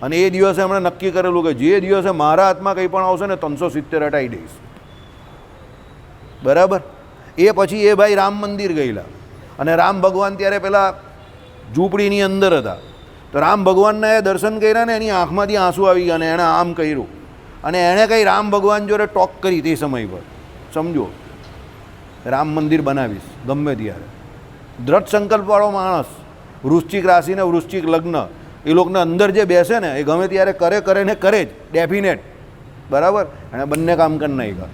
અને એ દિવસે એમણે નક્કી કરેલું કે જે દિવસે મારા હાથમાં કંઈ પણ આવશે ને 370 હટાવી દઈશ, બરાબર. એ પછી એ ભાઈ રામ મંદિર ગયેલા, અને રામ ભગવાન ત્યારે પેલા ઝૂંપડીની અંદર હતા, તો રામ ભગવાનના એ દર્શન કર્યા ને એની આંખમાંથી આંસુ આવી ગયા, અને એણે આમ કર્યું, અને એણે કંઈ રામ ભગવાન જોડે ટોક કરી તે સમય પર, સમજો, રામ મંદિર બનાવીશ ગમે ત્યારે. દ્રઢ સંકલ્પવાળો માણસ, વૃશ્ચિક રાશિને વૃશ્ચિક લગ્ન, એ લોકોને અંદર જે બેસે ને એ ગમે ત્યારે કરે ને કરે જ, ડેફિનેટ, બરાબર. અને બંને કામ કરી નાખ્યા.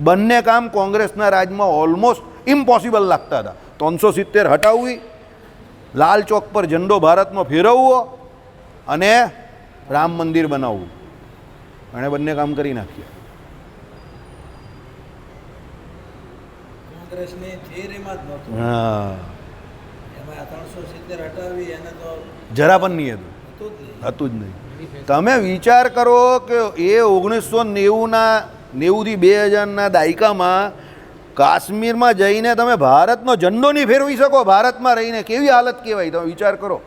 બંને કામ કોંગ્રેસના રાજમાં ઓલમોસ્ટ ઇમ્પોસિબલ લાગતા હતા. 370 હટાવવી, લાલ ચોક પર ઝંડો ભારતનો ફેરવવો, અને રામ મંદિર બનાવવું. એણે બંને કામ કરી નાખ્યા. હા, જરા પણ નહીં હતું જ નહીં. તમે વિચાર કરો કે એ 1990થી 2000ના દાયકામાં કાશ્મીરમાં જઈને તમે ભારતનો ઝંડો નહીં ફેરવી શકો, ભારતમાં રહીને કેવી હાલત કહેવાય, તમે વિચાર કરો.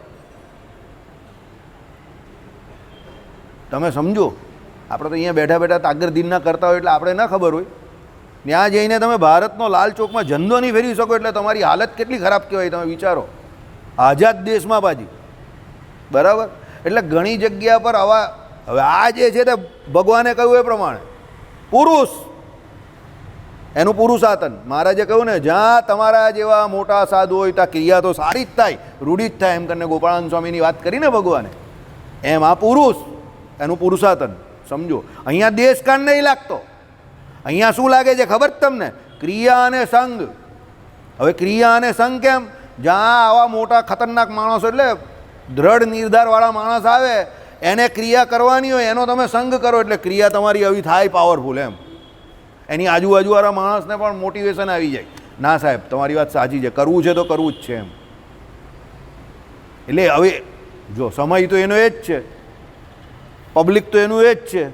તમે સમજો, આપણે તો અહીંયા બેઠા બેઠા તાગરદીનના કરતા હોય એટલે આપણે ના ખબર હોય. ત્યાં જઈને તમે ભારતનો લાલ ચોકમાં ઝંડો નહીં ફેરવી શકો એટલે તમારી હાલત કેટલી ખરાબ કહેવાય, તમે વિચારો. આઝાદ દેશમાં પાછી, બરાબર. એટલે ઘણી જગ્યા પર આવા, હવે આ જે છે તે ભગવાને કહ્યું એ પ્રમાણે પુરુષ, એનું પુરુષાતન. મહારાજે કહ્યું ને, જ્યાં તમારા જેવા મોટા સાધુ હોય ત્યાં ક્રિયા તો સારી જ થાય, રૂઢી જ થાય, એમ કરીને ગોપાળાનંદ સ્વામીની વાત કરીને ભગવાને. એમ આ પુરુષ, એનું પુરુષાતન, સમજો. અહીંયા દેશકાળ નહીં લાગતો. અહીંયા શું લાગે છે ખબર જ તમને? ક્રિયા અને સંઘ. હવે ક્રિયા અને સંઘ કેમ? જ્યાં આવા મોટા ખતરનાક માણસો એટલે દ્રઢ નિર્ધારવાળા માણસ આવે એને ક્રિયા કરવાની હોય એનો તમે સંગ કરો એટલે ક્રિયા તમારી આવી થાય પાવરફુલ એમ. એની આજુબાજુવાળા માણસને પણ મોટિવેશન આવી જાય, ના સાહેબ તમારી વાત સાચી છે, કરવું છે તો કરવું જ છે એમ. એટલે હવે જો સમય તો એનો એ જ છે, પબ્લિક તો એનું એ જ છે,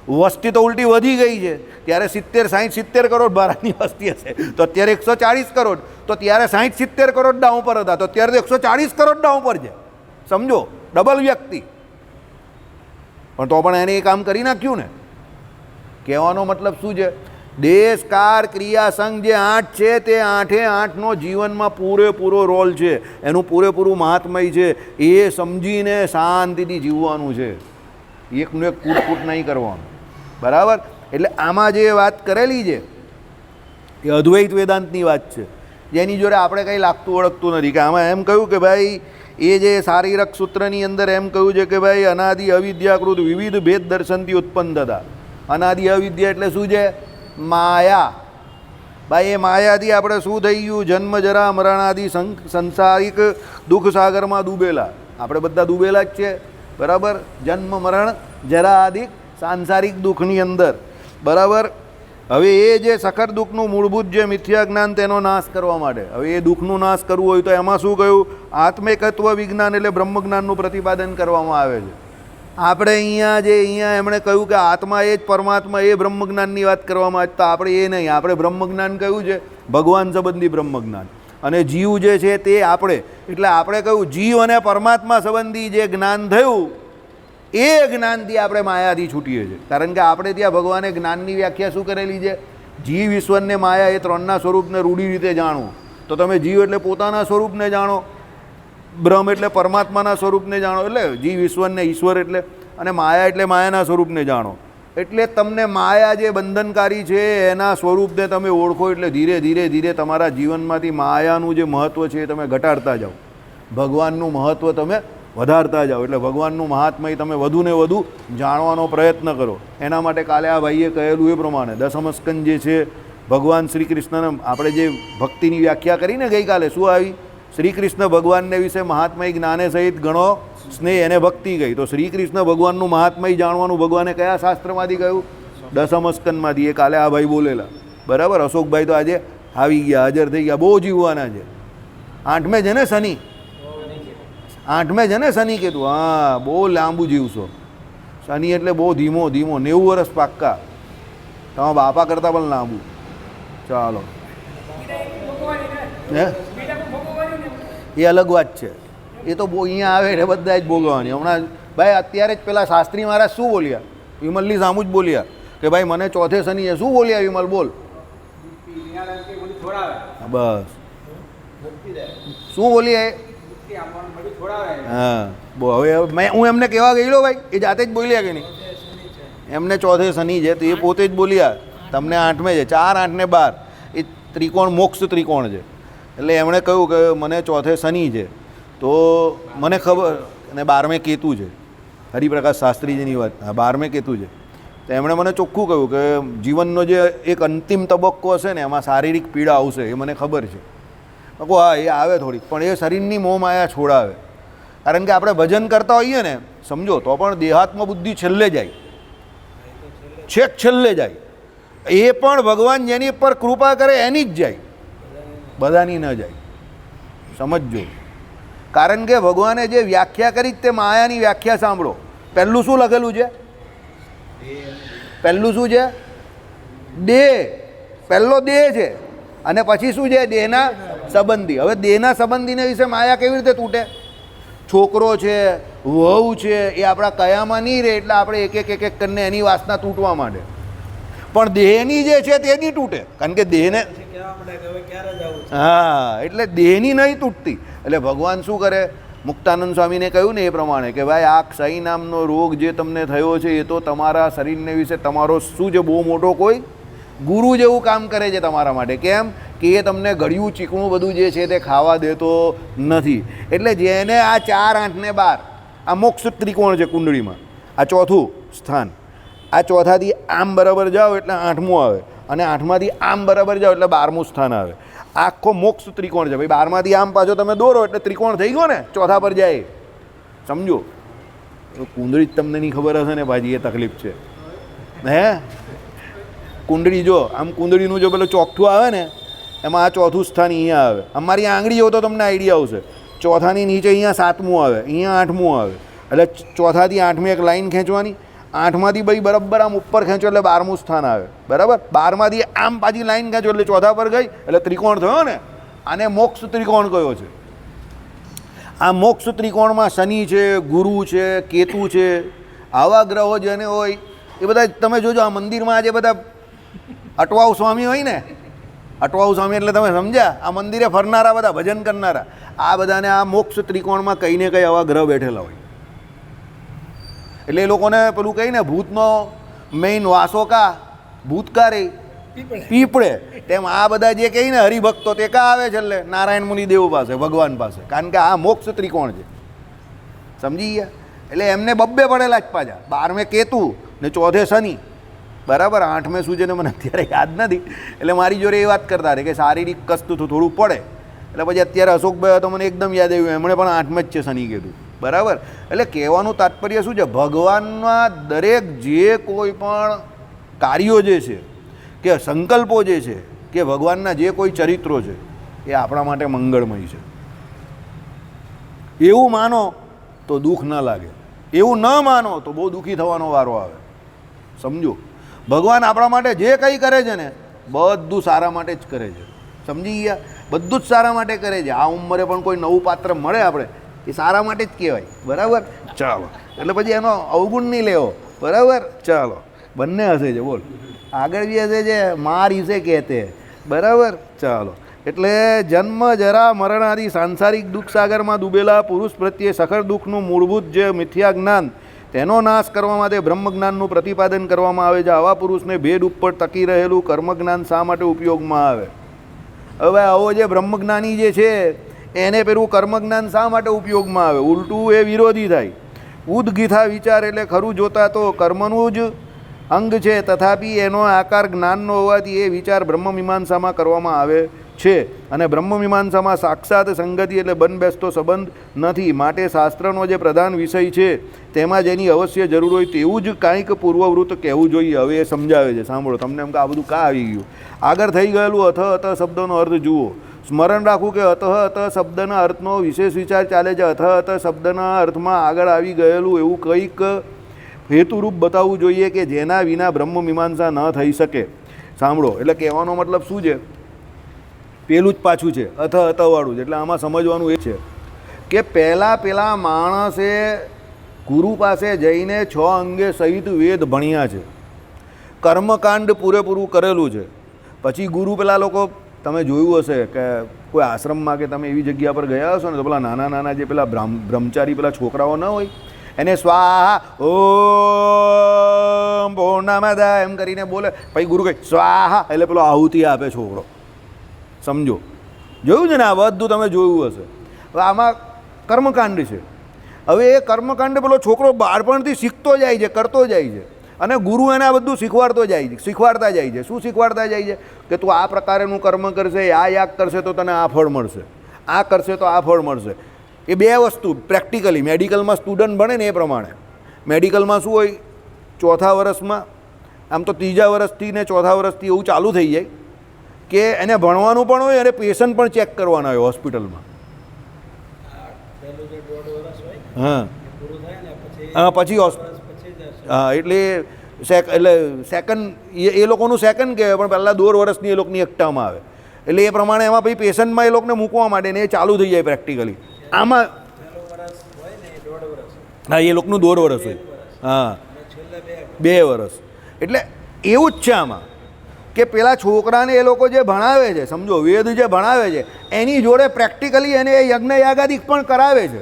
વસ્તી તો ઉલટી વધી ગઈ છે. ત્યારે 70 કરોડ ભારતની વસ્તી હશે તો અત્યારે 140 કરોડ, તો ત્યારે 60-70 કરોડ ડાઉન પર હતા તો અત્યારે તો 140 કરોડ ડાઉન પર છે. સમજો, ડબલ વ્યક્તિ. પણ તો પણ એને એ કામ કરી નાખ્યું ને. કહેવાનો મતલબ શું છે? દેશ, કાર, ક્રિયા, સંઘ જે 8 છે તે 8નો જીવનમાં પૂરેપૂરો રોલ છે, એનું પૂરેપૂરું મહાત્મય છે. એ સમજીને શાંતિથી જીવવાનું છે, એકનું એક કૂટ નહીં કરવાનું. બરાબર? એટલે આમાં જે વાત કરેલી છે એ અદ્વૈત વેદાંતની વાત છે, જેની જોડે આપણે કંઈ લાગતું ઓળખતું નથી. કે આમાં એમ કહ્યું કે ભાઈ એ જે શારીરક સૂત્રની અંદર એમ કહ્યું છે કે ભાઈ અનાદિ અવિદ્યાકૃત વિવિધ ભેદ દર્શનથી ઉત્પન્ન થતા. અનાદિ અવિદ્યા એટલે શું છે? માયા. ભાઈ એ માયાથી આપણે શું થઈ ગયું? જન્મ જરા મરણાદિ સંસારિક દુઃખ સાગરમાં ડૂબેલા. આપણે બધા ડૂબેલા જ છે. બરાબર? જન્મ મરણ જરા આદિ સાંસારિક દુઃખની અંદર. બરાબર? હવે એ જે સખર દુઃખનું મૂળભૂત જે મિથ્યા જ્ઞાન તેનો નાશ કરવા માટે, હવે એ દુઃખનું નાશ કરવું હોય તો એમાં શું કહ્યું? આત્મિકત્વ વિજ્ઞાન એટલે બ્રહ્મજ્ઞાનનું પ્રતિપાદન કરવામાં આવે છે. આપણે અહીંયા એમણે કહ્યું કે આત્મા એ જ પરમાત્મા, એ બ્રહ્મજ્ઞાનની વાત કરવામાં આવે તો આપણે એ નહીં. આપણે બ્રહ્મજ્ઞાન કહ્યું છે ભગવાન સંબંધી બ્રહ્મજ્ઞાન, અને જીવ જે છે તે આપણે. એટલે આપણે કહ્યું જીવ અને પરમાત્મા સંબંધી જે જ્ઞાન થયું એ જ્ઞાનથી આપણે માયાથી છૂટીએ છીએ. કારણ કે આપણે ત્યાં ભગવાને જ્ઞાનની વ્યાખ્યા શું કરેલી છે? જીવ, ઈશ્વરને, માયા એ ત્રણના સ્વરૂપને રૂઢી રીતે જાણવું. તો તમે જીવ એટલે પોતાના સ્વરૂપને જાણો, બ્રહ્મ એટલે પરમાત્માના સ્વરૂપને જાણો, એટલે જીવ ઈશ્વરને, ઈશ્વર એટલે, અને માયા એટલે માયાના સ્વરૂપને જાણો. એટલે તમને માયા જે બંધનકારી છે એના સ્વરૂપને તમે ઓળખો એટલે ધીરે ધીરે ધીરે તમારા જીવનમાંથી માયાનું જે મહત્ત્વ છે એ તમે ઘટાડતા જાઓ, ભગવાનનું મહત્ત્વ તમે વધારતા જાઓ. એટલે ભગવાનનું મહાત્મય તમે વધુ ને વધુ જાણવાનો પ્રયત્ન કરો. એના માટે કાલે આ ભાઈએ કહેલું એ પ્રમાણે દસમ સ્કંદ જે છે ભગવાન શ્રી કૃષ્ણને આપણે જે ભક્તિની વ્યાખ્યા કરીને ગઈકાલે શું આવી? શ્રી કૃષ્ણ ભગવાનને વિશે મહાત્મય જ્ઞાને સહિત ઘણો સ્નેહ, એને ભક્તિ ગઈ. તો શ્રી કૃષ્ણ ભગવાનનું મહાત્મય જાણવાનું ભગવાને કયા શાસ્ત્રમાંથી કહ્યું? દસમ સ્કંદમાંથી. એ કાલે આ ભાઈ બોલેલા. બરાબર? અશોકભાઈ તો આજે આવી ગયા, હાજર થઈ ગયા. બહુ જીવવાના છે. 8મે છે ને શનિ? 8મે છે ને શનિ કીધું? હા, બહુ લાંબુ જીવશો. શનિ એટલે બહુ ધીમો 90 વર્ષ પાક્કા. તમારા બાપા કરતાં પણ લાંબુ. ચાલો, હે એ અલગ વાત છે. એ તો અહીંયા આવે એટલે બધા જ ભોગવવાની. હમણાં ભાઈ અત્યારે જ પેલા શાસ્ત્રી મહારાજ શું બોલ્યા? વિમલની સામું જ બોલ્યા કે ભાઈ મને ચોથે શનિએ શું બોલ્યા? વિમલ બોલ. બસ શું બોલ્યા? હા, હવે હું એમને કહેવા ગયેલો ભાઈ, એ જાતે જ બોલ્યા કે નહીં? એમને ચોથે શનિ છે તો એ પોતે જ બોલ્યા. તમને 8મે છે, 4, 8 ને 12 એ ત્રિકોણ, મોક્ષ ત્રિકોણ છે. એટલે એમણે કહ્યું કે મને ચોથે શનિ છે તો મને ખબર, અને 12મે કેતુ છે. હરિપ્રકાશ શાસ્ત્રીજીની વાત, હા 12મે કેતુ છે. તો એમણે મને ચોખ્ખું કહ્યું કે જીવનનો જે એક અંતિમ તબક્કો હશે ને એમાં શારીરિક પીડા આવશે, એ મને ખબર છે. કહું હા એ આવે થોડીક, પણ એ શરીરની મોહ માયા છોડાવે. કારણ કે આપણે ભજન કરતા હોઈએ ને, સમજો, તો પણ દેહાત્મ બુદ્ધિ છેલ્લે જાય, છેક છેલ્લે જાય. એ પણ ભગવાન જેની પર કૃપા કરે એની જ જાય, બધાની ન જાય. સમજજો. કારણ કે ભગવાને જે વ્યાખ્યા કરી તે માયાની વ્યાખ્યા સાંભળો. પહેલું શું લખેલું છે? પહેલું શું છે? દેહ. પહેલો દેહ છે, અને પછી શું છે? દેહના સંબંધી. હવે દેહના સંબંધીને વિશે માયા કેવી રીતે તૂટે? છોકરો છે, વહુ છે, એ આપણા કયામાં નહીં રહે એટલે આપણે એક એક કરીને એની વાસના તૂટવા માંડે. પણ દેહની જે છે તે નહીં તૂટે, કારણ કે દેહને, હા, એટલે દેહની નહીં તૂટતી. એટલે ભગવાન શું કરે? મુક્તાનંદ સ્વામીને કહ્યું ને એ પ્રમાણે કે ભાઈ આ ક્ષય નામનો રોગ જે તમને થયો છે એ તો તમારા શરીરને વિશે તમારો શું છે? બહુ મોટો કોઈ ગુરુ જેવું કામ કરે છે તમારા માટે. કેમ કે એ તમને ગળ્યું ચીકણું બધું જે છે તે ખાવા દેતો નથી. એટલે જેને આ 4, 8 ને 12 આ મોક્ષ ત્રિકોણ છે કુંડળીમાં, આ ચોથું સ્થાન, આ ચોથાથી આમ બરાબર જાઓ એટલે 8મું આવે, અને 8માંથી આમ બરાબર જાઓ એટલે 12મું સ્થાન આવે. આખો મોક્ષ ત્રિકોણ છે ભાઈ. 12માંથી આમ પાછો તમે દોરો એટલે ત્રિકોણ થઈ ગયો ને, ચોથા પર જાય. સમજો. કુંડળી જ તમને નહીં ખબર હશે ને ભાજી, એ તકલીફ છે. હે કુંડળી જો આમ, કુંડળીનું જો પેલું ચોકઠું આવે ને એમાં આ ચોથું સ્થાન અહીંયા આવે. અમારી આંગળી જો તો તમને આઈડિયા આવશે. ચોથાની નીચે અહીંયા 7મું આવે, અહીંયા 8મું આવે. એટલે ચોથાથી 8મી એક લાઈન ખેંચવાની, 8માંથી ભાઈ બરાબર આમ ઉપર ખેંચો એટલે 12મું સ્થાન આવે. બરાબર, 12માંથી આમ પાછી લાઈન ખેંચો એટલે ચોથા પર ગઈ એટલે ત્રિકોણ થયો ને. આને મોક્ષ ત્રિકોણ કયો છે. આ મોક્ષ ત્રિકોણમાં શનિ છે, ગુરુ છે, કેતુ છે, આવા ગ્રહો જેને હોય એ બધા તમે જોજો. આ મંદિરમાં આજે બધા અટવાઉ સ્વામી હોય ને, અટવાઉ સ્વામી એટલે તમે સમજ્યા, આ મંદિરે ફરનારા બધા ભજન કરનારા, આ બધાને આ મોક્ષ ત્રિકોણમાં કંઈ ને કંઈ આવા ગ્રહ બેઠેલા હોય. એટલે એ લોકોને પેલું કહીને ભૂતનો મેઇન વાસો કા, ભૂતકા રે પીપળે, તેમ આ બધા જે કહીને હરિભક્તો તે કા આવે છે એટલે નારાયણ મુનિ દેવ પાસે, ભગવાન પાસે. કારણ કે આ મોક્ષ ત્રિકોણ છે. સમજી ગયા? એટલે એમને બબ્બે પડેલા જ પાછા. 12મે કેતુ ને ચોથે શનિ. બરાબર, 8મે શું છે ને મને અત્યારે યાદ નથી. એટલે મારી જોડે એ વાત કરતા રહે કે શારીરિક કષ્ટ થોડું પડે. એટલે પછી અત્યારે અશોકભાઈ તો મને એકદમ યાદ આવ્યું, એમણે પણ 8મે જ છે શનિ કીધું. બરાબર, એટલે કહેવાનું તાત્પર્ય શું છે, ભગવાનના દરેક જે કોઈ પણ કાર્યો જે છે કે સંકલ્પો જે છે કે ભગવાનના જે કોઈ ચરિત્રો છે એ આપણા માટે મંગળમય છે. એવું માનો તો દુઃખ ન લાગે, એવું ન માનો તો બહુ દુઃખી થવાનો વારો આવે. સમજો, ભગવાન આપણા માટે જે કંઈ કરે છે ને બધું સારા માટે જ કરે છે. સમજી ગયા? બધું જ સારા માટે કરે છે. આ ઉંમરે પણ કોઈ નવું પાત્ર મળે આપણે એ સારા માટે જ કહેવાય. બરાબર, ચાલો. એટલે પછી એનો અવગુણ નહીં લેવો. બરાબર, ચાલો. બંને હશે છે, બોલ. આગળ બી હશે છે, માર ઇસે કહેતે. બરાબર, ચાલો. એટલે જન્મ જરા મરણ આદિ સાંસારિક દુઃખ સાગરમાં ડૂબેલા પુરુષ પ્રત્યે સખર દુઃખનું મૂળભૂત જે મિથ્યા જ્ઞાન, તેનો નાશ કરવા માટે બ્રહ્મજ્ઞાનનું પ્રતિપાદન કરવામાં આવે છે. આવા પુરુષને ભેદ ઉપર ટકી રહેલું કર્મજ્ઞાન શા માટે ઉપયોગમાં આવે? હવે આવો જે બ્રહ્મજ્ઞાની જે છે એને પેલું કર્મજ્ઞાન શા માટે ઉપયોગમાં આવે? ઉલટું એ વિરોધી થાય. ઉદગીથા વિચાર એટલે ખરું જોતા તો કર્મનું જ અંગ છે, તથાપિ એનો આકાર જ્ઞાનનો હોવાથી એ વિચાર બ્રહ્મમીમાંસામાં કરવામાં આવે છે. અને બ્રહ્મમીમાંસામાં સાક્ષાત સંગતિ એટલે બંધબેસતો સંબંધ નથી. માટે શાસ્ત્રનો જે પ્રધાન વિષય છે તેમાં જેની અવશ્ય જરૂર હોય તેવું જ કાંઈક પૂર્વવૃત્ત કહેવું જોઈએ. હવે એ સમજાવે છે, સાંભળો. તમને એમ કે આ બધું કાં આવી ગયું? આગળ થઈ ગયેલું અથ અથ શબ્દનો અર્થ જુઓ. સ્મરણ રાખવું કે અતઃ અત શબ્દના અર્થનો વિશેષ વિચાર ચાલે છે. અથ અત શબ્દના અર્થમાં આગળ આવી ગયેલું એવું કંઈક હેતુરૂપ બતાવવું જોઈએ કે જેના વિના બ્રહ્મમીમાંસા ન થઈ શકે. સાંભળો, એટલે કહેવાનો મતલબ શું છે? પેલું જ પાછું છે, અથ અતવાળું જ. એટલે આમાં સમજવાનું એ છે કે પેલા માણસે ગુરુ પાસે જઈને 6 અંગે સહિત વેદ ભણ્યા છે, કર્મકાંડ પૂરેપૂરું કરેલું છે. પછી ગુરુ પેલા લોકો તમે જોયું હશે કે કોઈ આશ્રમમાં કે તમે એવી જગ્યા પર ગયા હશો ને તો પેલા નાના નાના જે પેલા બ્રહ્મચારી પેલા છોકરાઓ ન હોય એને સ્વાહા ઓમ પૂર્ણમદા એમ કરીને બોલે, પછી ગુરુ કહે સ્વાહા એટલે પેલો આહુતિ આપે છોકરો. સમજો, જોયું છે ને? આ બધું તમે જોયું હશે. હવે આમાં કર્મકાંડ છે. હવે એ કર્મકાંડ પેલો છોકરો બાળપણથી શીખતો જાય છે, કરતો જાય છે, અને ગુરુ એને આ બધું શીખવાડતા જાય છે. શું શીખવાડતા જાય છે? કે તું આ પ્રકારેનું કર્મ કરશે, આ યાગ કરશે તો તને આ ફળ મળશે, આ કરશે તો આ ફળ મળશે. એ બે વસ્તુ પ્રેક્ટિકલી મેડિકલમાં સ્ટુડન્ટ ભણે ને એ પ્રમાણે. મેડિકલમાં શું હોય, ચોથા વર્ષમાં આમ તો ત્રીજા વર્ષથી ને ચોથા વર્ષથી એવું ચાલુ થઈ જાય કે એને ભણવાનું પણ હોય અને પેશન્ટ પણ ચેક કરવાના હોય હોસ્પિટલમાં. હા હા, પછી હા, એટલે સેકન્ડ એ લોકોનું સેકન્ડ કહેવાય, પણ પહેલાં 2 વર્ષની એ લોકોની એકટામાં આવે. એટલે એ પ્રમાણે એમાં પછી પેશન્ટમાં એ લોકોને મૂકવા માટે ને એ ચાલુ થઈ જાય પ્રેક્ટિકલી. આમાં હા, એ લોકોનું 1.5 વર્ષ હોય. હા, 2 વર્ષ. એટલે એવું જ છે આમાં કે પેલા છોકરાને એ લોકો જે ભણાવે છે, સમજો, વેદ જે ભણાવે છે એની જોડે પ્રેક્ટિકલી એને યજ્ઞ યાગાદિક પણ કરાવે છે.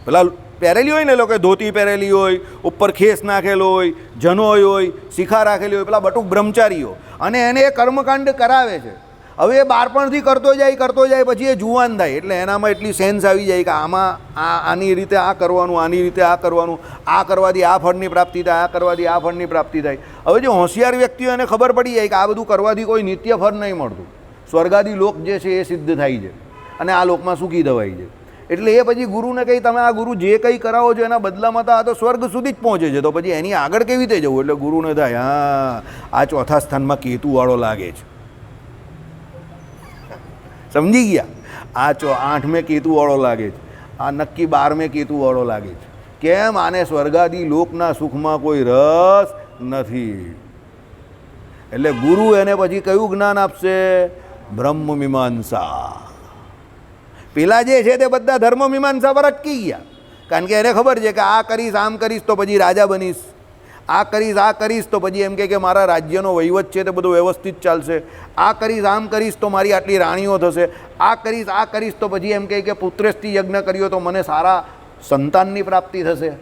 પેલા પહેરેલી હોય ને એ લોકો ધોતી પહેરેલી હોય, ઉપર ખેસ નાખેલો હોય, જનોય હોય, શિખા રાખેલી હોય, પેલા બટુક બ્રહ્મચારીઓ, અને એને એ કર્મકાંડ કરાવે છે. હવે એ બાળપણથી કરતો જાય પછી એ જુવાન થાય એટલે એનામાં એટલી સેન્સ આવી જાય કે આમાં આની રીતે આ કરવાનું, આની રીતે આ કરવાનું, આ કરવાથી આ ફળની પ્રાપ્તિ થાય, આ કરવાથી આ ફળની પ્રાપ્તિ થાય. હવે જે હોશિયાર વ્યક્તિઓ એને ખબર પડી જાય કે આ બધું કરવાથી કોઈ નિત્ય ફળ નહીં મળતું. સ્વર્ગાદી લોક જે છે એ સિદ્ધ થાય છે અને આ લોકમાં સુખી થવાય છે. એટલે એ પછી ગુરુને કહી તમે આ ગુરુ જે કંઈ કરાવો છો એના બદલામાં તો આ તો સ્વર્ગ સુધી જ પહોંચે છે, તો પછી એની આગળ કેવી રીતે જવું? એટલે ગુરુને થાય હા આ ચોથા સ્થાનમાં કેતુવાળો લાગે છે, સમજી ગયા? આ 8મે કેતુવાળો લાગે છે, આ નક્કી 12મે કેતુવાળો લાગે છે. કેમ? આને સ્વર્ગાદી લોકના સુખમાં કોઈ રસ નથી. એટલે ગુરુ એને પછી કયું જ્ઞાન આપશે? બ્રહ્મ મીમાંસા. પેલા જે છે તે બધા ધર્મ મીમાંસા પર અટકી ગયા, કારણ કે એને ખબર છે કે આ કરીશ આમ કરીશ તો પછી રાજા બનીશ, આ કરીશ તો પછી એમ કે મારા રાજ્યનો વહીવટ છે તે બધું વ્યવસ્થિત ચાલશે, આ કરીશ આમ કરીશ તો મારી આટલી રાણીઓ થશે, આ કરીશ તો પછી એમ કે પુત્રેષ્ટિ યજ્ઞ કર્યો તો મને સારા સંતાનની પ્રાપ્તિ થશે.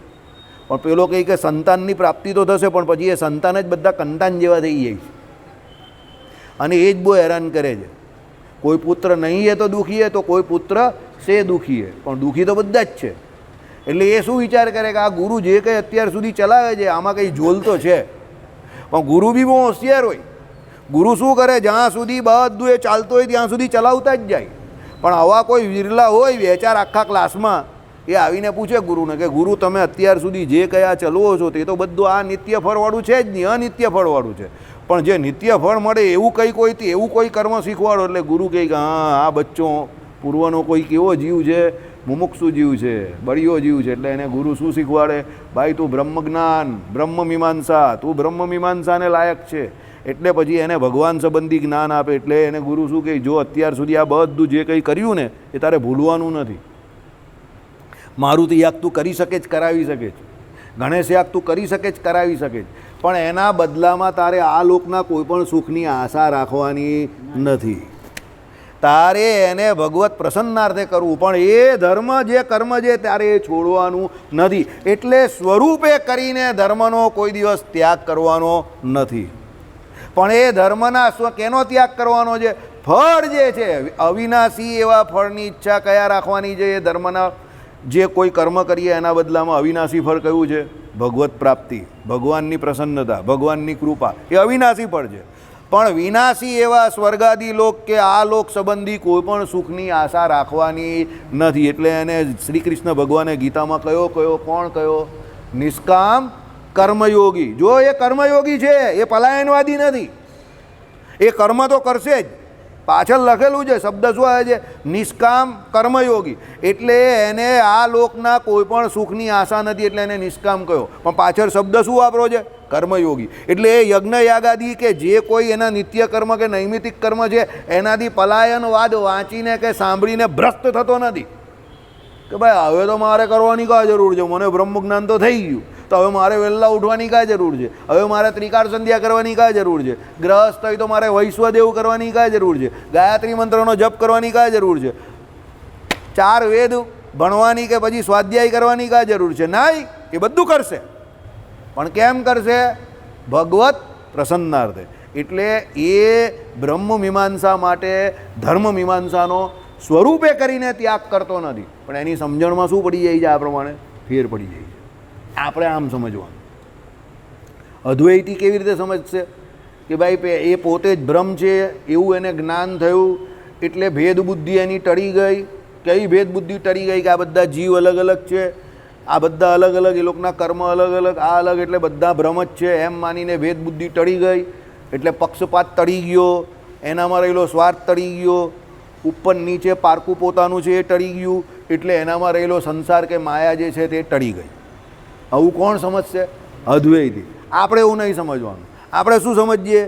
પણ પેલો કહે કે સંતાનની પ્રાપ્તિ તો થશે પણ પછી એ સંતાન જ બધા કંટાન જેવા થઈ જાય છે અને એ જ બહુ હેરાન કરે છે. કોઈ પુત્ર નહીં હે તો દુઃખી હે, તો કોઈ પુત્ર સે દુઃખી હે, પણ દુઃખી તો બધા જ છે. એટલે એ શું વિચાર કરે કે આ ગુરુ જે કંઈ અત્યાર સુધી ચલાવે છે આમાં કંઈ ઝોલ તો છે, પણ ગુરુ બી બહુ હોશિયાર હોય. ગુરુ શું કરે? જ્યાં સુધી બધું એ ચાલતું હોય ત્યાં સુધી ચલાવતા જ જાય. પણ આવા કોઈ વિરલા હોય 2-4 આખા ક્લાસમાં, એ આવીને પૂછે ગુરુને કે ગુરુ તમે અત્યાર સુધી જે કયા ચલવો છો તે તો બધું આ નિત્ય ફળવાળું છે જ નહીં, અનિત્ય ફળવાળું છે, પણ જે નિત્ય ફળ મળે એવું કંઈ કોઈથી એવું કોઈ કર્મ શીખવાડો. એટલે ગુરુ કહે કે હા આ બચ્ચો પૂર્વનો કોઈ કેવો જીવ છે? મુમુક્ષુ જીવ છે, બળિયો જીવ છે. એટલે એને ગુરુ શું શીખવાડે? ભાઈ તું બ્રહ્મ જ્ઞાન, બ્રહ્મ મીમાંસા, તું બ્રહ્મ મીમાંસાને લાયક છે. એટલે પછી એને ભગવાન સંબંધી જ્ઞાન આપે. એટલે એને ગુરુ શું કહે? જો અત્યાર સુધી આ બધું જે કંઈ કર્યું ને એ તારે ભૂલવાનું નથી. મારુતિ યાગ તું કરી શકે જ, કરાવી શકે છે. ગણેશ યાગ તું કરી શકે જ, કરાવી શકે છે. પણ એના બદલામાં તારે આ લોકના કોઈ પણ સુખની આશા રાખવાની નથી. તારે એને ભગવત પ્રસન્નાર્થે કરવું, પણ એ ધર્મ જે કર્મ છે તારે એ છોડવાનું નથી. એટલે સ્વરૂપે કરીને ધર્મનો કોઈ દિવસ ત્યાગ કરવાનો નથી. પણ એ ધર્મના કેનો ત્યાગ કરવાનો છે? ફળ જે છે અવિનાશી એવા ફળની ઈચ્છા કયા રાખવાની છે? એ ધર્મના જે કોઈ કર્મ કરીએ એના બદલામાં અવિનાશી ફળ કયું છે? ભગવત પ્રાપ્તિ, ભગવાનની પ્રસન્નતા, ભગવાનની કૃપા, એ અવિનાશી ફળ છે. પણ વિનાશી એવા સ્વર્ગાદી લોક કે આ લોક સંબંધી કોઈ પણ સુખની આશા રાખવાની નથી. એટલે એને શ્રી કૃષ્ણ ભગવાને ગીતામાં કોણ કયો? નિષ્કામ કર્મયોગી. જો એ કર્મયોગી છે એ પલાયનવાદી નથી, એ કર્મ તો કરશે જ. પાછળ લખેલું છે, શબ્દ શું આવે છે? નિષ્કામ કર્મયોગી. એટલે એને આ લોકના કોઈ પણ સુખની આશા નથી, એટલે એને નિષ્કામ કહ્યો. પણ પાછળ શબ્દ શું વાપરો છે? કર્મયોગી. એટલે એ યજ્ઞ યાગાદી કે જે કોઈ એના નિત્ય કર્મ કે નૈમિતિક કર્મ છે એનાથી પલાયનવાદ વાંચીને કે સાંભળીને ભ્રષ્ટ થતો નથી કે ભાઈ હવે તો મારે કરવાની કાં જરૂર છે, મને બ્રહ્મ જ્ઞાન તો થઈ ગયું, તો હવે મારે વહેલા ઉઠવાની કાં જરૂર છે, હવે મારે ત્રિકાળ સંધ્યા કરવાની કાં જરૂર છે, ગ્રહસ્થ હોય તો મારે વૈશ્વદેવ કરવાની કાં જરૂર છે, ગાયત્રી મંત્રનો જપ કરવાની કાં જરૂર છે, 4 વેદ ભણવાની કે પછી સ્વાધ્યાય કરવાની કાં જરૂર છે? નહીં, એ બધું કરશે. પણ કેમ કરશે? ભગવત પ્રસન્નાર્થે. એટલે એ બ્રહ્મ મીમાંસા માટે ધર્મ મીમાંસાનો સ્વરૂપે કરીને ત્યાગ કરતો નથી, પણ એની સમજણમાં શું પડી જાય છે? આ પ્રમાણે ફેર પડી જાય છે. આપણે આમ સમજવાનું. અદ્વૈતી કેવી રીતે સમજશે કે ભાઈ એ પોતે જ બ્રહ્મ છે એવું એને જ્ઞાન થયું એટલે ભેદ બુદ્ધિ એની ટળી ગઈ. કઈ ભેદ બુદ્ધિ ટળી ગઈ? કે આ બધા જીવ અલગ અલગ છે, આ બધા અલગ અલગ, એ લોકોના કર્મ અલગ અલગ, આ અલગ, એટલે બધા ભ્રમ જ છે એમ માનીને ભેદ બુદ્ધિ ટળી ગઈ. એટલે પક્ષપાત ટળી ગયો, એનામાં રહેલો સ્વાર્થ ટળી ગયો, ઉપર નીચે પારકું પોતાનું છે એ ટળી ગયું, એટલે એનામાં રહેલો સંસાર કે માયા જે છે તે ટળી ગઈ. આવું કોણ સમજશે? અદ્વૈતી. આપણે એવું નહીં સમજવાનું. આપણે શું સમજીએ?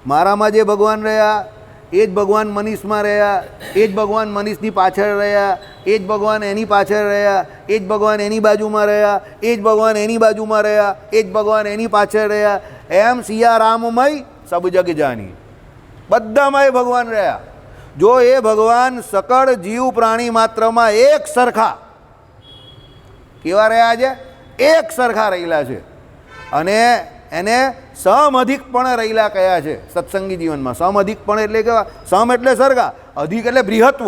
મારામાં જે ભગવાન રહ્યા એ જ ભગવાન મનીષમાં રહ્યા, એ જ ભગવાન મનીષની પાછળ રહ્યા, એ જ ભગવાન એની પાછળ રહ્યા, એ જ ભગવાન એની બાજુમાં રહ્યા, એ જ ભગવાન એની બાજુમાં રહ્યા, એ જ ભગવાન એની પાછળ રહ્યા. એમ સિયા રામમય સબ જગ જાની, બધામાં એ ભગવાન રહ્યા. જો એ ભગવાન સકળ જીવ પ્રાણી માત્રમાં એક સરખા કેવા રહ્યા છે? એક સરખા રહેલા છે. અને એને સમઅધિકપણે રહેલા કયા છે? સત્સંગી જીવનમાં સમઅધિકપણે એટલે કેવા? સમ એટલે સરખા, અધિક એટલે બૃહત્વ.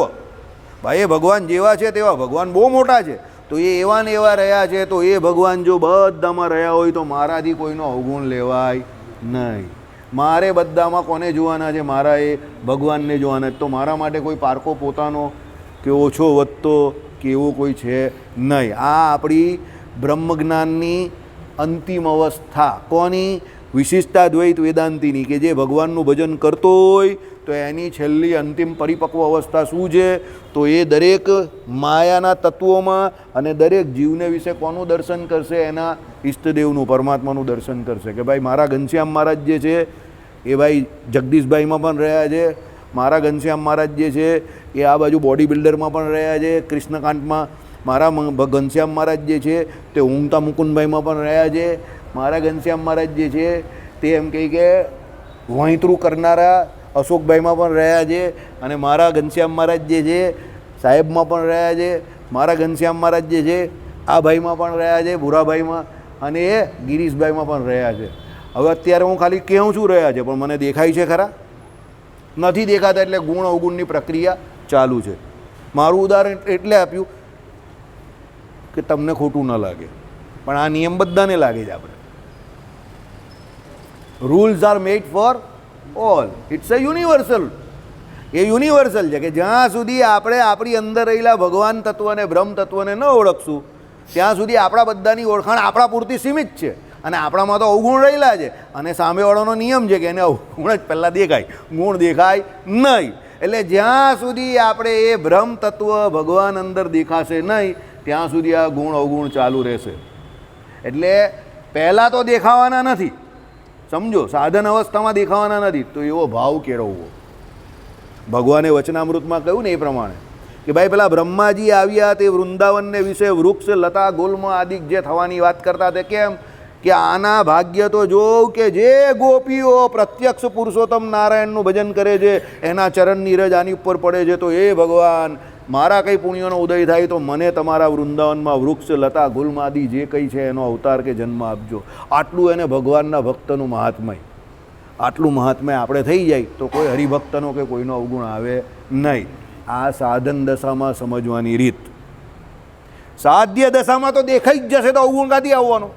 ભાઈ એ ભગવાન જેવા છે તેવા, ભગવાન બહુ મોટા છે, તો એ એવા ને એવા રહ્યા છે. તો એ ભગવાન જો બધામાં રહ્યા હોય તો મારાથી કોઈનો અવગુણ લેવાય નહીં. મારે બધામાં કોને જોવાના છે? મારા એ ભગવાનને જોવાના. તો મારા માટે કોઈ પારકો પોતાનો કે ઓછો વધતો કે એવું કોઈ છે નહીં. આ આપણી બ્રહ્મજ્ઞાનની અંતિમ અવસ્થા. કોની? વિશિષ્ટાદ્વૈત વેદાંતિની, કે જે ભગવાનનું ભજન કરતો હોય તો એની છેલ્લી અંતિમ પરિપક્વ અવસ્થા શું છે? તો એ દરેક માયાના તત્વોમાં અને દરેક જીવને વિશે કોનું દર્શન કરશે? એના ઈષ્ટદેવનું, પરમાત્માનું દર્શન કરશે. કે ભાઈ મારા ઘનશ્યામ મહારાજ જે છે એ ભાઈ જગદીશભાઈમાં પણ રહ્યા છે, મારા ઘનશ્યામ મહારાજ જે છે એ આ બાજુ બોડી બિલ્ડરમાં પણ રહ્યા છે, કૃષ્ણકાંતમાં મારા ઘનશ્યામ મહારાજ જે છે તે ઊંઘતા મુકુંદભાઈમાં પણ રહ્યા છે, મારા ઘનશ્યામ મહારાજ જે છે તે એમ કહે કે વોંયતરું કરનારા અશોકભાઈમાં પણ રહ્યા છે, અને મારા ઘનશ્યામ મહારાજ જે છે સાહેબમાં પણ રહ્યા છે, મારા ઘનશ્યામ મહારાજ જે છે આ ભાઈમાં પણ રહ્યા છે, ભૂરાભાઈમાં, અને એ ગિરીશભાઈમાં પણ રહ્યા છે. હવે અત્યારે હું ખાલી કહું છું રહ્યા છે, પણ મને દેખાય છે ખરા? નથી દેખાતા. એટલે ગુણ અવગુણની પ્રક્રિયા ચાલુ છે. મારું ઉદાહરણ એટલે આપ્યું કે તમને ખોટું ન લાગે, પણ આ નિયમ બધાને લાગે છે. આપણે rules are made for all. It's a universal. એ યુનિવર્સલ છે કે જ્યાં સુધી આપણે આપણી અંદર રહેલા ભગવાન તત્વને, બ્રહ્મ તત્વને ન ઓળખશું ત્યાં સુધી આપણા બધાની ઓળખાણ આપણા પૂરતી સીમિત છે. અને આપણામાં તો અવગુણ રહેલા છે, અને સામેવાળાનો નિયમ છે કે એને અવગુણ જ પહેલાં દેખાય, ગુણ દેખાય નહીં. એટલે જ્યાં સુધી આપણે એ બ્રહ્મ તત્વ ભગવાન અંદર દેખાશે નહીં ત્યાં સુધી આ ગુણ અવગુણ ચાલુ રહેશે. એટલે પહેલાં તો દેખાવાના નથી, સમજો, સાધન અવસ્થામાં દેખાવાના નથી. તો એવો ભાવ કેળવવો. ભગવાને વચનામૃતમાં કહ્યું ને એ પ્રમાણે કે ભાઈ પેલા બ્રહ્માજી આવ્યા તે વૃંદાવનને વિશે વૃક્ષ, લતા, ગુલ્મ આદિ જે થવાની વાત કરતા તે કેમ? કે આના ભાગ્ય તો જોવ કે જે ગોપીઓ પ્રત્યક્ષ પુરુષોત્તમ નારાયણનું ભજન કરે છે, એના ચરણ નીરજ આની ઉપર પડે છે. તો એ ભગવાન, મારા કંઈ પુણ્યોનો ઉદય થાય તો મને તમારા વૃંદાવનમાં વૃક્ષ, લતા, ગુલ્મ આદિ જે કંઈ છે એનો અવતાર કે જન્મ આપજો. આટલું એને ભગવાનના ભક્તનું મહાત્મય. આટલું મહાત્મય આપણે થઈ જાય તો કોઈ હરિભક્તનો કે કોઈનો અવગુણ આવે નહીં. આ સાધન દશામાં સમજવાની રીત. સાધ્ય દશામાં તો દેખાઈ જ જશે તો અવગુણ ક્યાંથી આવવાનો?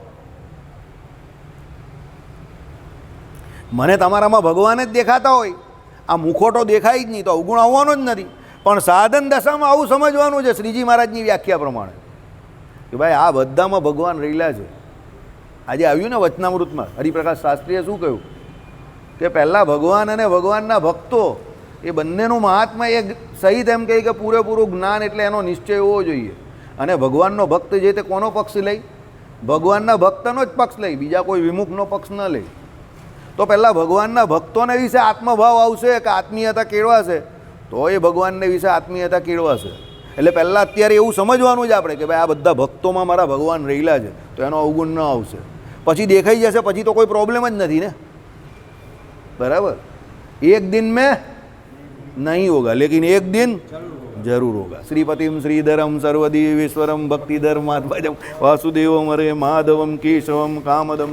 મને તમારામાં ભગવાન જ દેખાતા હોય, આ મુખોટો દેખાય જ નહીં, તો અવગુણ આવવાનો જ નથી. પણ સાધન દશામાં આવું સમજવાનું છે શ્રીજી મહારાજની વ્યાખ્યા પ્રમાણે કે ભાઈ આ બધામાં ભગવાન રહેલા છે. આજે આવ્યું ને વચનામૃતમાં હરિપ્રકાશ શાસ્ત્રીએ શું કહ્યું? કે પહેલાં ભગવાન અને ભગવાનના ભક્તો એ બંનેનું મહાત્મા એક સહિત એમ કહે કે પૂરેપૂરું જ્ઞાન, એટલે એનો નિશ્ચય હોવો જોઈએ. અને ભગવાનનો ભક્ત જે તે કોનો પક્ષ લઈ? ભગવાનના ભક્તનો જ પક્ષ લઈ, બીજા કોઈ વિમુખનો પક્ષ ન લઈ. તો પહેલાં ભગવાનના ભક્તોને વિશે આત્મભાવ આવશે કે આત્મીયતા કેળવાશે, તો એ ભગવાનને વિશે આત્મીયતા કેળવાશે. એટલે પહેલાં અત્યારે એવું સમજવાનું જ આપણે કે ભાઈ આ બધા ભક્તોમાં મારા ભગવાન રહેલા છે, તો એનો અવગુણ ન આવશે. પછી દેખાઈ જશે, પછી તો કોઈ પ્રોબ્લેમ જ નથી ને, બરાબર? એક દિન મેં નહીં હોગા, લેકિન એક દિન જરૂર હોગા. શ્રીપતિમ શ્રીધરમ સર્વદીવેશ્વરમ ભક્તિધર્માત્મજમ વાસુદેવમ હરે માધવમ કેશવમ કામદમ